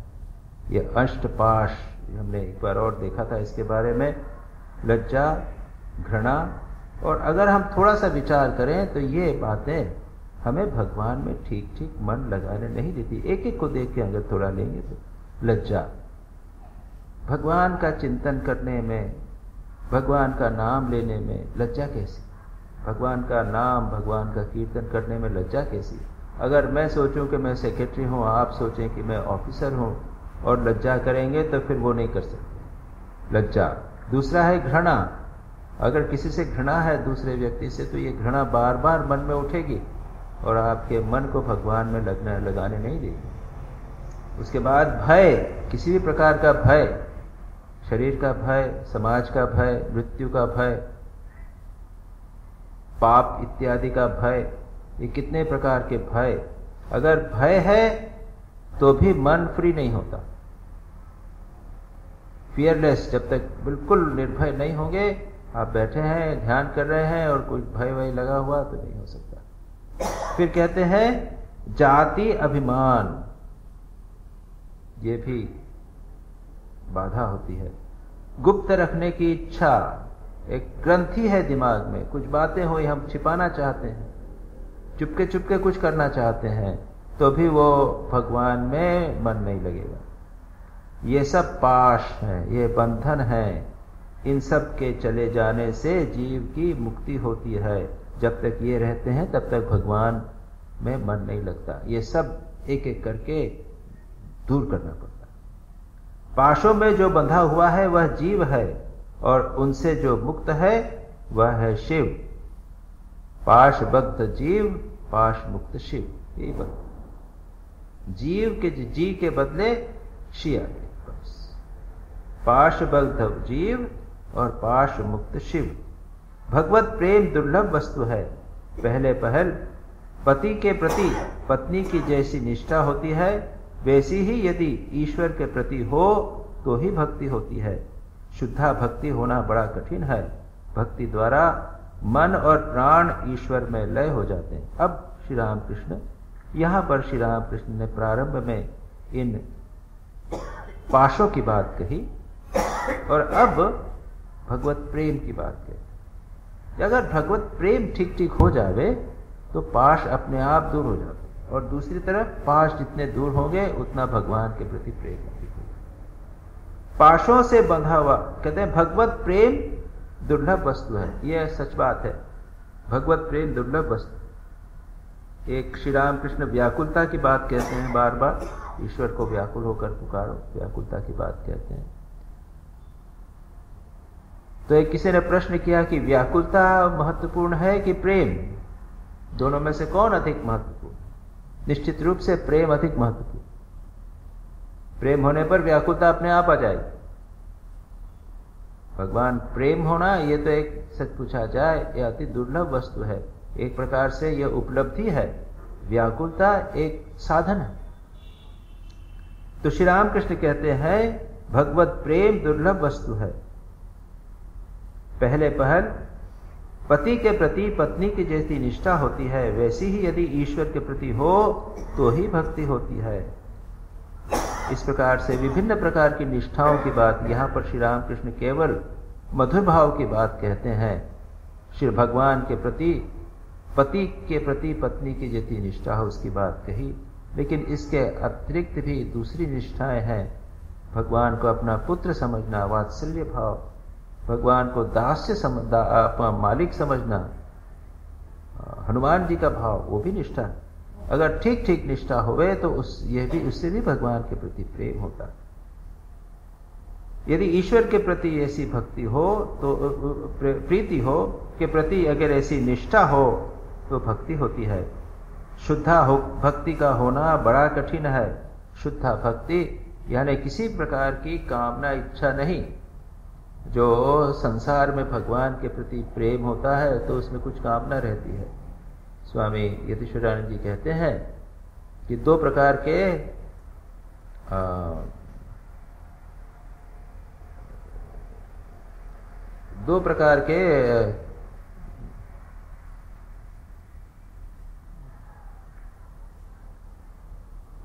ये अष्ट पाश। हमने एक बार और देखा था इसके बारे में। लज्जा घृणा, और अगर हम थोड़ा सा विचार करें तो ये बातें हमें भगवान में ठीक ठीक मन लगाने नहीं देती। एक एक को देख के अगर थोड़ा लेंगे तो लज्जा, भगवान का चिंतन करने में, भगवान का नाम लेने में लज्जा कैसी? भगवान का नाम, भगवान का कीर्तन करने में लज्जा कैसी? अगर मैं सोचूं कि मैं सेक्रेटरी हूं, आप सोचें कि मैं ऑफिसर हूं और लज्जा करेंगे तो फिर वो नहीं कर सकते, लज्जा। दूसरा है घृणा। अगर किसी से घृणा है दूसरे व्यक्ति से तो ये घृणा बार बार मन में उठेगी और आपके मन को भगवान में लगाने नहीं देगी। उसके बाद भय, किसी भी प्रकार का भय, शरीर का भय, समाज का भय, मृत्यु का भय, पाप इत्यादि का भय, ये कितने प्रकार के भय। अगर भय है तो भी मन फ्री नहीं होता। फियरलेस, जब तक बिल्कुल निर्भय नहीं होंगे, आप बैठे हैं ध्यान कर रहे हैं और कोई भय वय लगा हुआ तो नहीं हो सकता। फिर कहते हैं जाति अभिमान, ये भी बाधा होती है। गुप्त रखने की इच्छा, एक ग्रंथि है दिमाग में, कुछ बातें हुई हम छिपाना चाहते हैं, चुपके चुपके कुछ करना चाहते हैं, तो भी वो भगवान में मन नहीं लगेगा। ये सब पाश है, ये बंधन है। इन सब के चले जाने से जीव की मुक्ति होती है। जब तक ये रहते हैं तब तक भगवान में मन नहीं लगता। ये सब एक एक करके दूर करना पड़ता है। पाशों में जो बंधा हुआ है वह जीव है और उनसे जो मुक्त है वह है शिव। पाश बद्ध जीव, पाश मुक्त शिव, यही बात। जीव के जी के बदले शी आ गई, बस। पाश बद्ध जीव और पाश मुक्त शिव। भगवत प्रेम दुर्लभ वस्तु है। पहले पहल पति के प्रति पत्नी की जैसी निष्ठा होती है, वैसी ही यदि ईश्वर के प्रति हो तो ही भक्ति होती है। शुद्धा भक्ति होना बड़ा कठिन है। भक्ति द्वारा मन और प्राण ईश्वर में लय हो जाते हैं। अब श्री रामकृष्ण, यहाँ पर श्री रामकृष्ण ने प्रारंभ में इन पाशों की बात कही और अब भगवत प्रेम की बात कही। अगर भगवत प्रेम ठीक ठीक हो जावे तो पाश अपने आप दूर हो जाते, और दूसरी तरफ पाश जितने दूर होंगे उतना भगवान के प्रति प्रेम अधिक होगा। पाशों से बंधा हुआ, कहते हैं भगवत प्रेम दुर्लभ वस्तु है। यह सच बात है, भगवत प्रेम दुर्लभ वस्तु। एक श्री रामकृष्ण व्याकुलता की बात कहते हैं बार बार। ईश्वर को व्याकुल होकर पुकारो, व्याकुलता की बात कहते हैं। तो एक किसी ने प्रश्न किया कि व्याकुलता महत्वपूर्ण है कि प्रेम, दोनों में से कौन अधिक महत्वपूर्ण? निश्चित रूप से प्रेम अधिक महत्वपूर्ण। प्रेम होने पर व्याकुलता अपने आप आ जाएगी। भगवान प्रेम होना, ये तो एक सच पूछा जाए यह अति दुर्लभ वस्तु है। एक प्रकार से यह उपलब्धि है, व्याकुलता एक साधन है। तो श्री रामकृष्ण कहते हैं भगवत प्रेम दुर्लभ वस्तु है। पहले पहल पति के प्रति पत्नी की जैसी निष्ठा होती है, वैसी ही यदि ईश्वर के प्रति हो तो ही भक्ति होती है। इस प्रकार से विभिन्न प्रकार की निष्ठाओं की बात यहां पर श्री रामकृष्ण केवल मधुर भाव की बात कहते हैं। श्री भगवान के प्रति पति के प्रति पत्नी की जैसी निष्ठा हो उसकी बात कही, लेकिन इसके अतिरिक्त भी दूसरी निष्ठाएं हैं। भगवान को अपना पुत्र समझना, वात्सल्य भाव, भगवान को दास्य अपना मालिक समझना, हनुमान जी का भाव, वो भी निष्ठा। अगर ठीक ठीक निष्ठा होवे तो उससे भी भगवान के प्रति प्रेम होता है। यदि ईश्वर के प्रति ऐसी भक्ति हो तो प्रीति हो के प्रति अगर ऐसी निष्ठा हो तो भक्ति होती है। शुद्धा भक्ति का होना बड़ा कठिन है। शुद्धा भक्ति यानी किसी प्रकार की कामना इच्छा नहीं। जो संसार में भगवान के प्रति प्रेम होता है तो उसमें कुछ कामना रहती है। स्वामी यतीश्वरानंद जी कहते हैं कि दो प्रकार के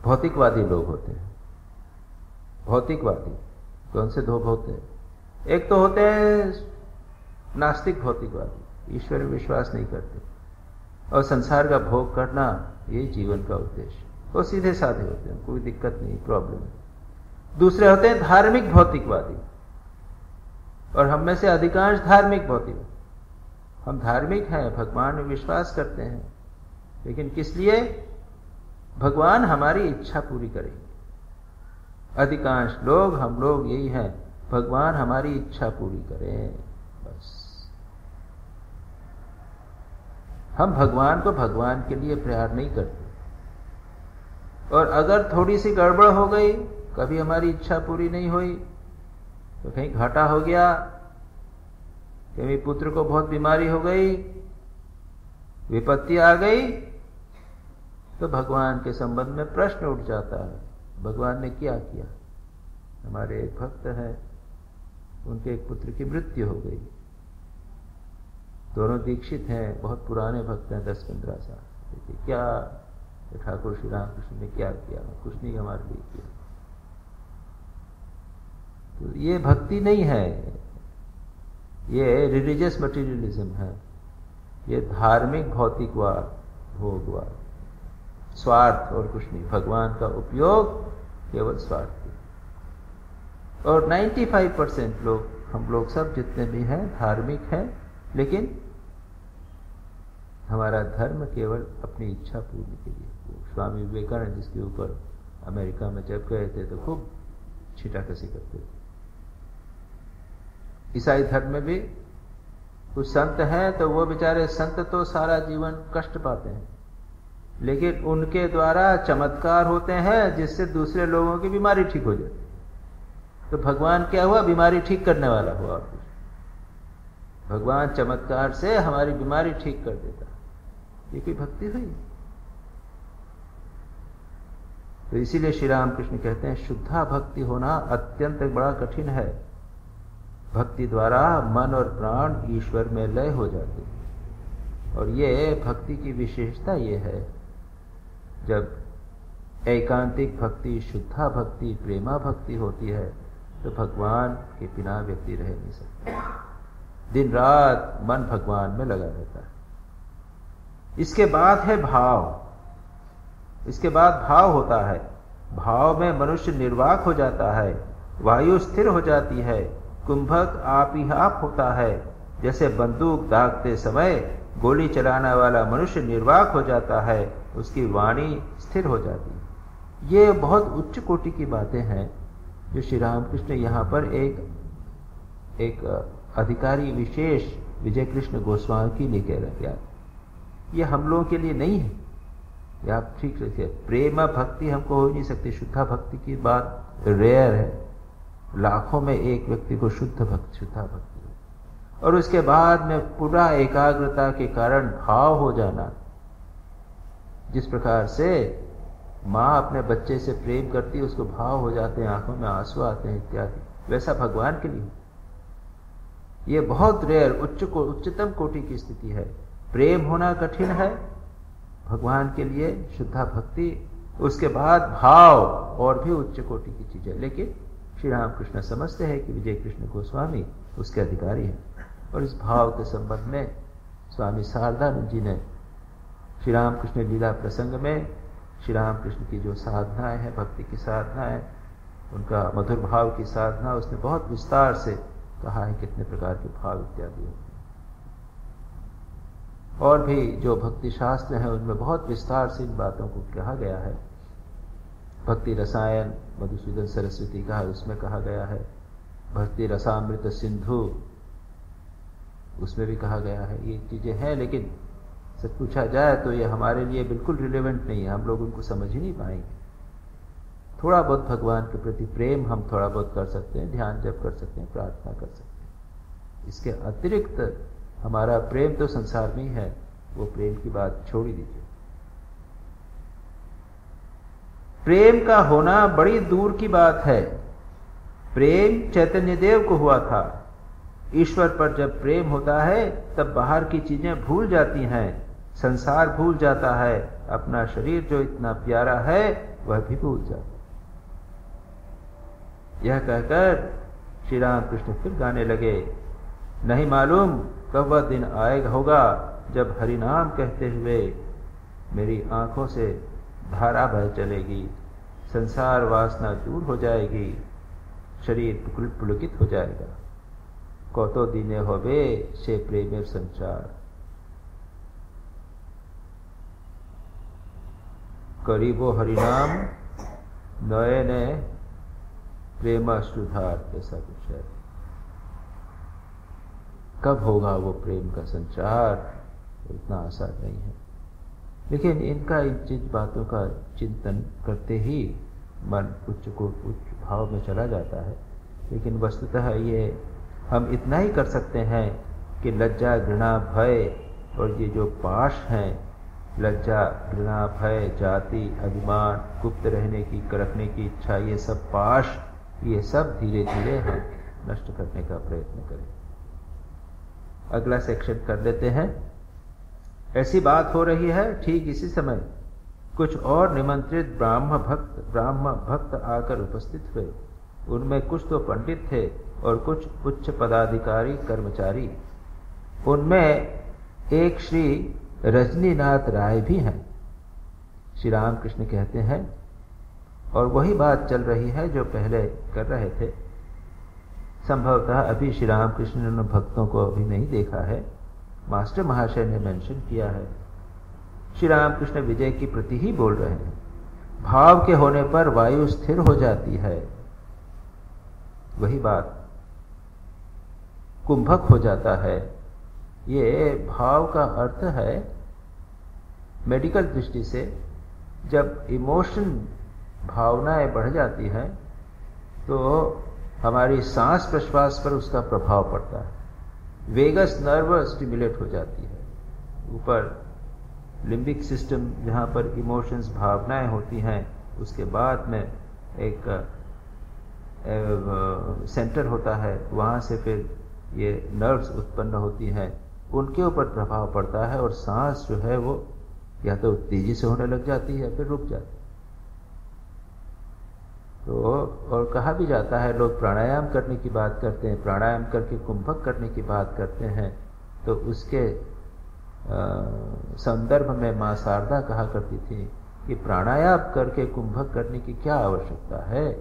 भौतिकवादी लोग होते हैं। भौतिकवादी कौन से दो होते हैं? एक तो होते हैं नास्तिक भौतिकवादी, ईश्वर में विश्वास नहीं करते और संसार का भोग करना यही जीवन का उद्देश्य। वो सीधे साधे होते हैं, कोई दिक्कत नहीं, प्रॉब्लम नहीं। दूसरे होते हैं धार्मिक भौतिकवादी, और हम में से अधिकांश धार्मिक भौतिक। हम धार्मिक हैं, भगवान में विश्वास करते हैं, लेकिन किस लिए? भगवान हमारी इच्छा पूरी करेंगे। अधिकांश लोग, हम लोग यही हैं, भगवान हमारी इच्छा पूरी करें, बस। हम भगवान को भगवान के लिए प्यार नहीं करते, और अगर थोड़ी सी गड़बड़ हो गई, कभी हमारी इच्छा पूरी नहीं हुई तो कहीं घाटा हो गया, कभी पुत्र को बहुत बीमारी हो गई, विपत्ति आ गई, तो भगवान के संबंध में प्रश्न उठ जाता है, भगवान ने क्या किया? हमारे एक भक्त हैं, उनके एक पुत्र की मृत्यु हो गई। दोनों दीक्षित हैं, बहुत पुराने भक्त हैं, 10-15 साल। क्या ठाकुर श्री रामकृष्ण ने क्या किया? कुछ नहीं हमारे लिए किया। तो ये भक्ति नहीं है, ये रिलीजियस मटीरियलिज्म है, ये धार्मिक भौतिकवाद, भोगवाद, स्वार्थ और कुछ नहीं। भगवान का उपयोग केवल स्वार्थ के। और 95% लोग, हम लोग सब जितने भी हैं धार्मिक हैं, लेकिन हमारा धर्म केवल अपनी इच्छा पूरी के लिए। स्वामी विवेकानंद जिसके ऊपर अमेरिका में जब गए थे तो खूब छीटाकसी करते थे। ईसाई धर्म में भी कुछ संत हैं, तो वो बेचारे संत तो सारा जीवन कष्ट पाते हैं, लेकिन उनके द्वारा चमत्कार होते हैं जिससे दूसरे लोगों की बीमारी ठीक हो जाती। तो भगवान क्या हुआ? बीमारी ठीक करने वाला हुआ। और कुछ भगवान चमत्कार से हमारी बीमारी ठीक कर देता। ये कोई भक्ति हुई? तो इसीलिए श्री रामकृष्ण कहते हैं शुद्धा भक्ति होना अत्यंत बड़ा कठिन है। भक्ति द्वारा मन और प्राण ईश्वर में लय हो जाते हैं, और ये भक्ति की विशेषता ये है, जब एकांतिक भक्ति, शुद्धा भक्ति, प्रेमा भक्ति होती है तो भगवान के बिना व्यक्ति रह नहीं सकता। दिन रात मन भगवान में लगा रहता है। इसके बाद है भाव। इसके बाद भाव होता है। भाव में मनुष्य निर्वाक हो जाता है, वायु स्थिर हो जाती है, कुंभक आप ही आप होता है। जैसे बंदूक दागते समय गोली चलाने वाला मनुष्य निर्वाक हो जाता है, उसकी वाणी स्थिर हो जाती है। ये बहुत उच्च कोटि की बातें हैं जो श्री रामकृष्ण यहाँ पर एक अधिकारी विशेष विजय कृष्ण गोस्वामी के लिए कह रहे हैं। ये हम लोगों के लिए नहीं है। ये आप ठीक रखिए, प्रेम भक्ति हमको हो ही नहीं सकती। शुद्धा भक्ति की बात रेयर है, लाखों में एक व्यक्ति को शुद्धा भक्ति और उसके बाद में पूरा एकाग्रता के कारण भाव हो जाना। जिस प्रकार से माँ अपने बच्चे से प्रेम करती है, उसको भाव हो जाते हैं, आंखों में आंसू आते हैं इत्यादि, वैसा भगवान के लिए ये बहुत रेयर उच्चतम कोटि की स्थिति है। प्रेम होना कठिन है भगवान के लिए, शुद्धा भक्ति, उसके बाद भाव और भी उच्च कोटि की चीज है। लेकिन श्री रामकृष्ण समझते हैं कि विजय कृष्ण गोस्वामी उसके अधिकारी हैं। और इस भाव के संबंध में स्वामी शारदानंद जी ने श्री रामकृष्ण लीला प्रसंग में श्री रामकृष्ण की जो साधनाएं हैं, भक्ति की साधनाएं, उनका मधुर भाव की साधना, उसने बहुत विस्तार से कहा है कितने प्रकार के भाव इत्यादि होते हैं। और भी जो भक्ति शास्त्र हैं उनमें बहुत विस्तार से इन बातों को कहा गया है। भक्ति रसायन मधुसूदन सरस्वती का है, उसमें कहा गया है। भक्ति रसामृत सिंधु, उसमें भी कहा गया है। ये चीजें हैं, लेकिन सच पूछा जाए तो ये हमारे लिए बिल्कुल रिलेवेंट नहीं है, हम लोग उनको समझ ही नहीं पाएंगे। थोड़ा बहुत भगवान के प्रति प्रेम हम थोड़ा बहुत कर सकते हैं, ध्यान जप कर सकते हैं, प्रार्थना कर सकते हैं। इसके अतिरिक्त हमारा प्रेम तो संसार में ही है, वो प्रेम की बात छोड़ ही दीजिए। प्रेम का होना बड़ी दूर की बात है। प्रेम चैतन्य देव को हुआ था। ईश्वर पर जब प्रेम होता है तब बाहर की चीजें भूल जाती हैं, संसार भूल जाता है, अपना शरीर जो इतना प्यारा है वह भी भूल जाता है। यह कहकर श्री रामकृष्ण फिर गाने लगे। नहीं मालूम कब वह दिन आएगा होगा जब हरि नाम कहते हुए मेरी आंखों से धारा बह चलेगी, संसार वासना दूर हो जाएगी, शरीर पुलकित हो जाएगा। कतो दिने होबे से प्रेमेर संचार, करीबो हरिनाम नयने प्रेम सुधार, ऐसा कुछ है। कब होगा वो प्रेम का संचार, इतना आसान नहीं है। लेकिन इनका इन बातों का चिंतन करते ही मन उच्च भाव में चला जाता है। लेकिन वस्तुतः ये हम इतना ही कर सकते हैं कि लज्जा घृणा भय और ये जो पाश हैं, लज्जा घृणा भय जाति अभिमान गुप्त रहने की रखने की इच्छा, ये सब पाश, ये सब धीरे धीरे हम नष्ट करने का प्रयत्न करें। अगला सेक्शन कर लेते हैं। ऐसी बात हो रही है, ठीक इसी समय कुछ और निमंत्रित ब्राह्म भक्त आकर उपस्थित हुए। उनमें कुछ तो पंडित थे और कुछ उच्च पदाधिकारी कर्मचारी। उनमें एक श्री रजनीनाथ राय भी हैं। श्री रामकृष्ण कहते हैं, और वही बात चल रही है जो पहले कर रहे थे। संभवतः अभी श्री रामकृष्ण ने भक्तों को अभी नहीं देखा है, मास्टर महाशय ने मेंशन किया है। श्री रामकृष्ण विजय की प्रति ही बोल रहे हैं। भाव के होने पर वायु स्थिर हो जाती है, वही बात कुंभक हो जाता है। ये भाव का अर्थ है मेडिकल दृष्टि से, जब इमोशन भावनाएं बढ़ जाती हैं तो हमारी सांस प्रश्वास पर उसका प्रभाव पड़ता है। वेगस नर्व स्टिमुलेट हो जाती है। ऊपर लिम्बिक सिस्टम जहाँ पर इमोशंस भावनाएं होती हैं, उसके बाद में एक सेंटर होता है, वहाँ से फिर ये नर्व्स उत्पन्न होती हैं, उनके ऊपर प्रभाव पड़ता है और सांस जो है वो या तो तेजी से होने लग जाती है फिर रुक जाती है। तो और कहा भी जाता है, लोग प्राणायाम करने की बात करते हैं, प्राणायाम करके कुंभक करने की बात करते हैं, तो उसके संदर्भ में माँ शारदा कहा करती थी कि प्राणायाम करके कुंभक करने की क्या आवश्यकता है।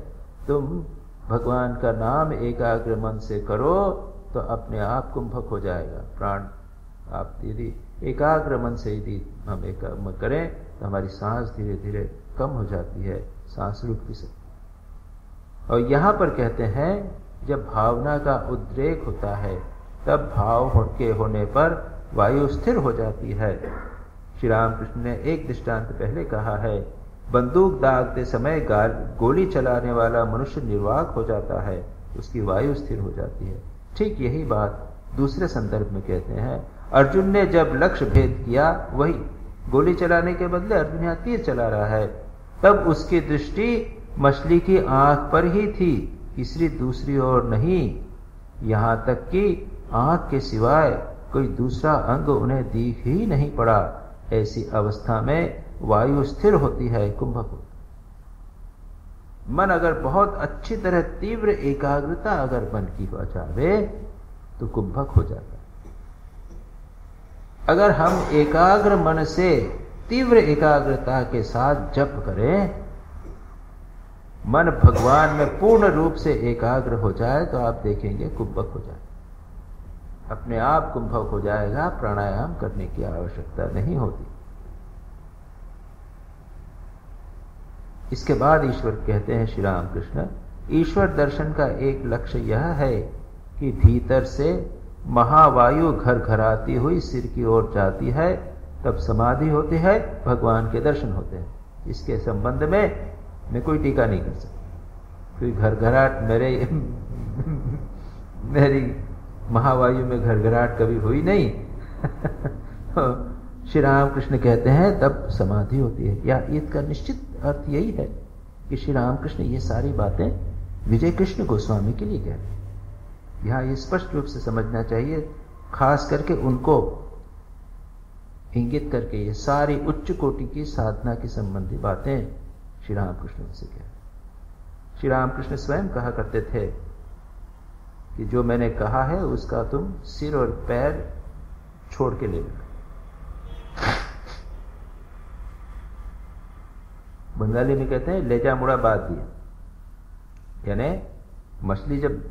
तुम भगवान का नाम एकाग्र मन से करो तो अपने आप कुंभक हो जाएगा। प्राण आप यदि एकाग्र मन से यदि हम एक करें तो हमारी सांस धीरे धीरे कम हो जाती है, सांस रुक भी सकती। और यहां पर कहते हैं जब भावना का उद्रेक होता है तब भाव के होने पर वायु स्थिर हो जाती है। श्री रामकृष्ण ने एक दृष्टांत पहले कहा है, बंदूक दागते समय गोली चलाने वाला मनुष्य निर्वाक हो जाता है, उसकी वायु स्थिर हो जाती है। ठीक यही बात दूसरे संदर्भ में कहते हैं। अर्जुन ने जब लक्ष्य भेद किया, वही गोली चलाने के बदले अर्जुन यहाँ तीर चला रहा है, तब उसकी दृष्टि मछली की आंख पर ही थी, तीसरी दूसरी ओर नहीं। यहां तक कि आंख के सिवाय कोई दूसरा अंग उन्हें दिख ही नहीं पड़ा। ऐसी अवस्था में वायु स्थिर होती है, कुंभक होता। मन अगर बहुत अच्छी तरह तीव्र एकाग्रता अगर मन की हो जावे तो कुंभक हो जाता है। अगर हम एकाग्र मन से तीव्र एकाग्रता के साथ जप करें, मन भगवान में पूर्ण रूप से एकाग्र हो जाए तो आप देखेंगे कुंभक हो जाए, अपने आप कुंभक हो जाएगा। प्राणायाम करने की आवश्यकता नहीं होती। इसके बाद ईश्वर कहते हैं श्री रामकृष्ण, ईश्वर दर्शन का एक लक्ष्य यह है कि भीतर से महावायु घर घराती हुई सिर की ओर जाती है, तब समाधि होती है, भगवान के दर्शन होते हैं। इसके संबंध में मैं कोई टीका नहीं कर सकता। कोई घरघराट मेरी महावायु में घरघराट कभी हुई नहीं। श्री रामकृष्ण कहते हैं तब समाधि होती है। या इसका निश्चित अर्थ यही है कि श्री रामकृष्ण ये सारी बातें विजय कृष्ण गोस्वामी के लिए कह रहे हैं। यहां ये स्पष्ट रूप से समझना चाहिए, खास करके उनको इंगित करके ये सारी उच्च कोटि की साधना की संबंधी बातें श्री रामकृष्ण से कह रहे हैं। श्री रामकृष्ण स्वयं कहा करते थे कि जो मैंने कहा है उसका तुम सिर और पैर छोड़ के ले लो। बंगाली में कहते हैं लेजा मुड़ा बात दिया, यानी मछली जब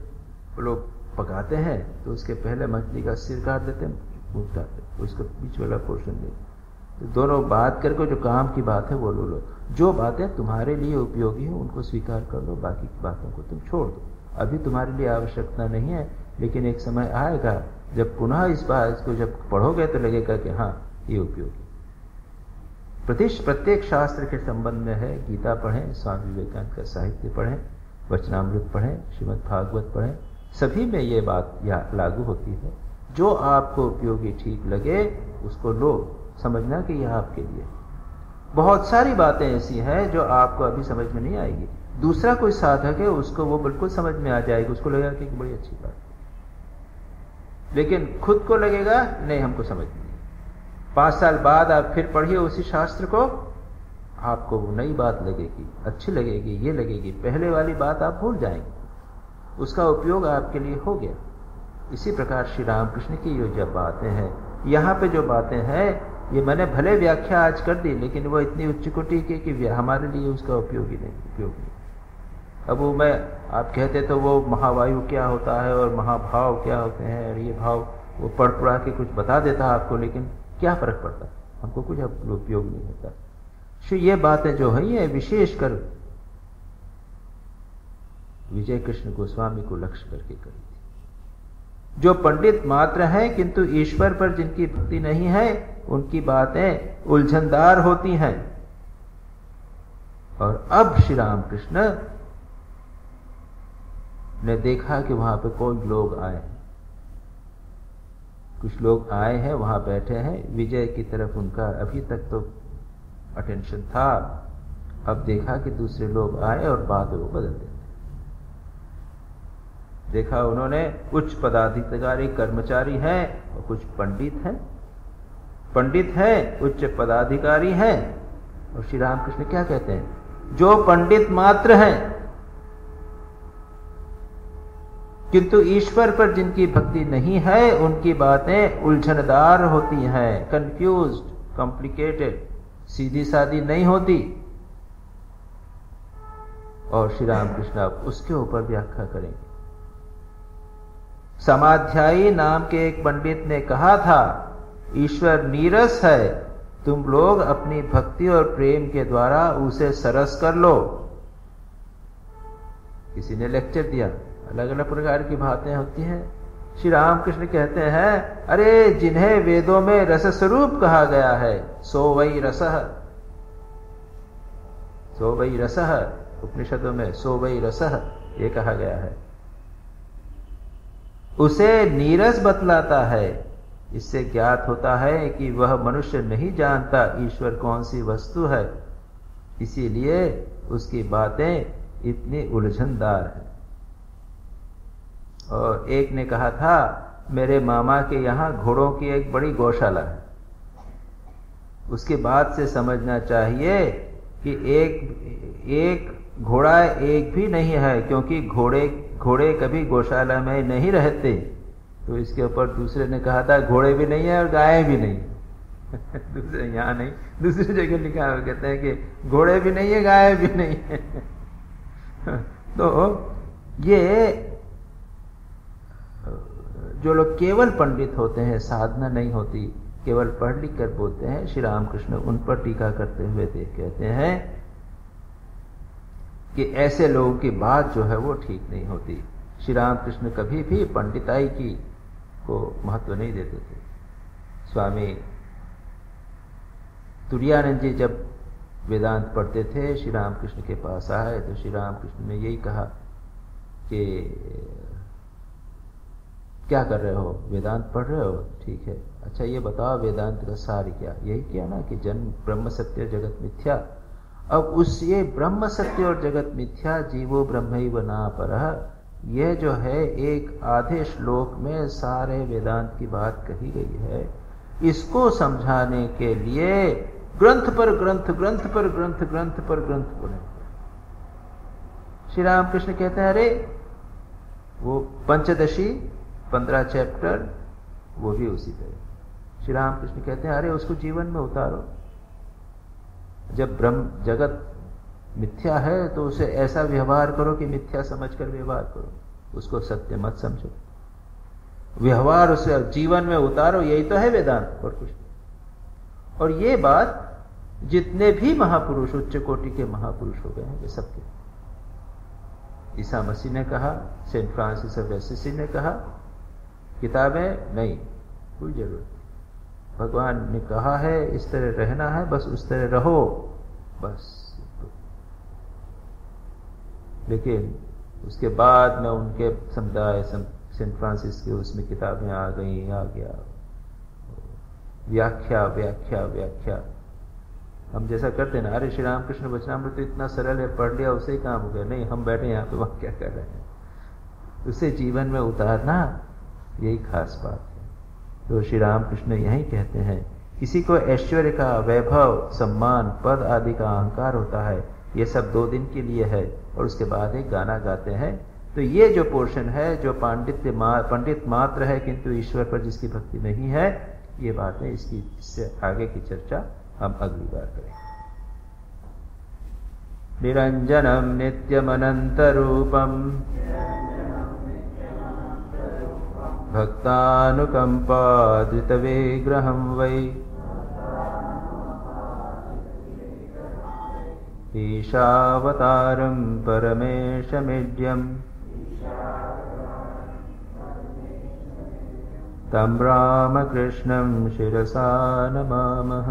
लोग पकाते हैं तो उसके पहले मछली का सिर काट देते हैं, पूंछ काटते हैं, उसका बीच वाला पोर्शन देते हैं। तो दोनों बात करके जो काम की बात है वो लो। जो बातें तुम्हारे लिए उपयोगी है उनको स्वीकार कर लो, बाकी की बातों को तुम छोड़ दो। अभी तुम्हारे लिए आवश्यकता नहीं है, लेकिन एक समय आएगा जब पुनः इस बात को जब पढ़ोगे तो लगेगा कि हाँ ये उपयोगी। प्रत्येक शास्त्र के संबंध में है। गीता पढ़ें, स्वामी विवेकानंद का साहित्य पढ़ें, वचनामृत पढ़ें, श्रीमद् भागवत पढ़ें, सभी में ये बात लागू होती है। जो आपको उपयोगी ठीक लगे उसको लो, समझना कि यह आपके लिए। बहुत सारी बातें ऐसी हैं जो आपको अभी समझ में नहीं आएगी, दूसरा कोई साधक है उसको वो बिल्कुल समझ में आ जाएगी, उसको लगेगा कि बड़ी अच्छी बात, लेकिन खुद को लगेगा नहीं हमको समझ नहीं। 5 साल बाद आप फिर पढ़िए उसी शास्त्र को, आपको वो नई बात लगेगी, अच्छी लगेगी, ये लगेगी। पहले वाली बात आप भूल जाएंगे, उसका उपयोग आपके लिए हो गया। इसी प्रकार श्री रामकृष्ण की ये जो बातें हैं, यहाँ पे जो बातें हैं, ये मैंने भले व्याख्या आज कर दी, लेकिन वो इतनी उच्च कोटि की कि हमारे लिए उसका उपयोगी नहीं। अब वो मैं आप कहते तो वो महावायु क्या होता है और महाभाव क्या होते हैं, और ये भाव वो पढ़ पढ़ा के कुछ बता देता आपको, लेकिन क्या फर्क पड़ता, हमको कुछ उपयोग नहीं होता। श्री ये बातें जो है ये विशेषकर विजय कृष्ण गोस्वामी को लक्ष्य करके करी थी। जो पंडित मात्र हैं किंतु ईश्वर पर जिनकी भक्ति नहीं है, उनकी बातें उलझनदार होती हैं। और अब श्री रामकृष्ण ने देखा कि वहां पे कोई लोग आए हैं, कुछ लोग आए हैं, वहां बैठे हैं, विजय की तरफ उनका अभी तक तो अटेंशन था। अब देखा कि दूसरे लोग आए और बात वो बदल देते। देखा उन्होंने उच्च पदाधिकारी कर्मचारी हैं और कुछ पंडित हैं, पंडित हैं, उच्च पदाधिकारी हैं। और श्री रामकृष्ण क्या कहते हैं, जो पंडित मात्र हैं किंतु ईश्वर पर जिनकी भक्ति नहीं है, उनकी बातें उलझनदार होती हैं, कंफ्यूज्ड, कॉम्प्लिकेटेड, सीधी सादी नहीं होती। और श्री रामकृष्ण अब उसके ऊपर व्याख्या करेंगे। समाध्यायी नाम के एक पंडित ने कहा था, ईश्वर नीरस है, तुम लोग अपनी भक्ति और प्रेम के द्वारा उसे सरस कर लो। किसी ने लेक्चर दिया, अलग अलग प्रकार की बातें होती हैं। श्री रामकृष्ण कहते हैं, अरे जिन्हें वेदों में रस स्वरूप कहा गया है, सो वही रसः, सो वही रसः, उपनिषदों में सो वही रसः ये कहा गया है, उसे नीरस बतलाता है। इससे ज्ञात होता है कि वह मनुष्य नहीं जानता ईश्वर कौन सी वस्तु है, इसीलिए उसकी बातें इतनी उलझनदार हैं। और एक ने कहा था, मेरे मामा के यहाँ घोड़ों की एक बड़ी गौशाला है। उसके बाद से समझना चाहिए कि एक घोड़ा एक भी नहीं है, क्योंकि घोड़े कभी गौशाला में नहीं रहते। तो इसके ऊपर दूसरे ने कहा था, घोड़े भी नहीं है और गाय भी नहीं दूसरे यहाँ नहीं, दूसरी जगह लिखा है, कहते हैं कि घोड़े भी नहीं है, गाय भी नहीं है तो ये जो लोग केवल पंडित होते हैं, साधना नहीं होती, केवल पढ़ लिख कर बोलते हैं, श्री रामकृष्ण उन पर टीका करते हुए कहते हैं कि ऐसे लोगों की बात जो है वो ठीक नहीं होती। श्री रामकृष्ण कभी भी पंडिताई की को महत्व नहीं देते थे। स्वामी तुरानंद जी जब वेदांत पढ़ते थे, श्री रामकृष्ण के पास आए तो श्री रामकृष्ण ने यही कहा कि क्या कर रहे हो, वेदांत पढ़ रहे हो, ठीक है, अच्छा ये बताओ वेदांत का सार क्या? यही किया ना कि जन्म ब्रह्म सत्य जगत मिथ्या। अब उस ये ब्रह्म सत्य और जगत मिथ्या जीवो ब्रह्मैव नापरः, यह जो है एक आधे श्लोक में सारे वेदांत की बात कही गई है। इसको समझाने के लिए ग्रंथ पर ग्रंथ, ग्रंथ पर ग्रंथ, ग्रंथ पर ग्रंथ पढ़े। श्री रामकृष्ण कहते हैं, अरे वो पंचदशी 15 चैप्टर वो भी उसी तरह। श्री रामकृष्ण कहते हैं, अरे उसको जीवन में उतारो। जब ब्रह्म जगत मिथ्या है तो उसे ऐसा व्यवहार करो कि मिथ्या समझकर व्यवहार करो, उसको सत्य मत समझो, व्यवहार उसे जीवन में उतारो। यही तो है वेदांत और कुछ। और ये बात जितने भी महापुरुष, उच्च कोटि के महापुरुष हो गए हैं, वे सबके, ईसा मसीह ने कहा, सेंट फ्रांसिस ऑफ एसिसी ने कहा, किताबें नहीं, कोई जरूरत नहीं। भगवान ने कहा है इस तरह रहना है, बस उस तरह रहो, बस। लेकिन उसके बाद में उनके समुदाय सेंट फ्रांसिस के उसमें किताबें आ गई, आ गया व्याख्या व्याख्या व्याख्या। हम जैसा करते ना, अरे श्री रामकृष्ण वचनामृत तो इतना सरल है, पढ़ लिया उसे ही काम हो गया। नहीं, हम बैठे यहाँ पे वहाँ क्या कर रहे हैं, उसे जीवन में उतारना यही खास बात है। तो श्री रामकृष्ण यही कहते हैं, किसी को ऐश्वर्य का, वैभव, सम्मान, पद आदि का अहंकार होता है, ये सब 2 दिन के लिए है और उसके बाद एक गाना गाते हैं। तो ये जो पोर्शन है, जो पंडित मात्र है किंतु ईश्वर पर जिसकी भक्ति नहीं है, ये बातें इससे आगे की चर्चा हम अगली बार करेंगे। निरंजनम नित्यमनंतरूपम भक्तानुकंपाद्वितविग्रहं वै ईशावतारं परमेशमीड्यम् तं रामकृष्णं शिरसा नमामः।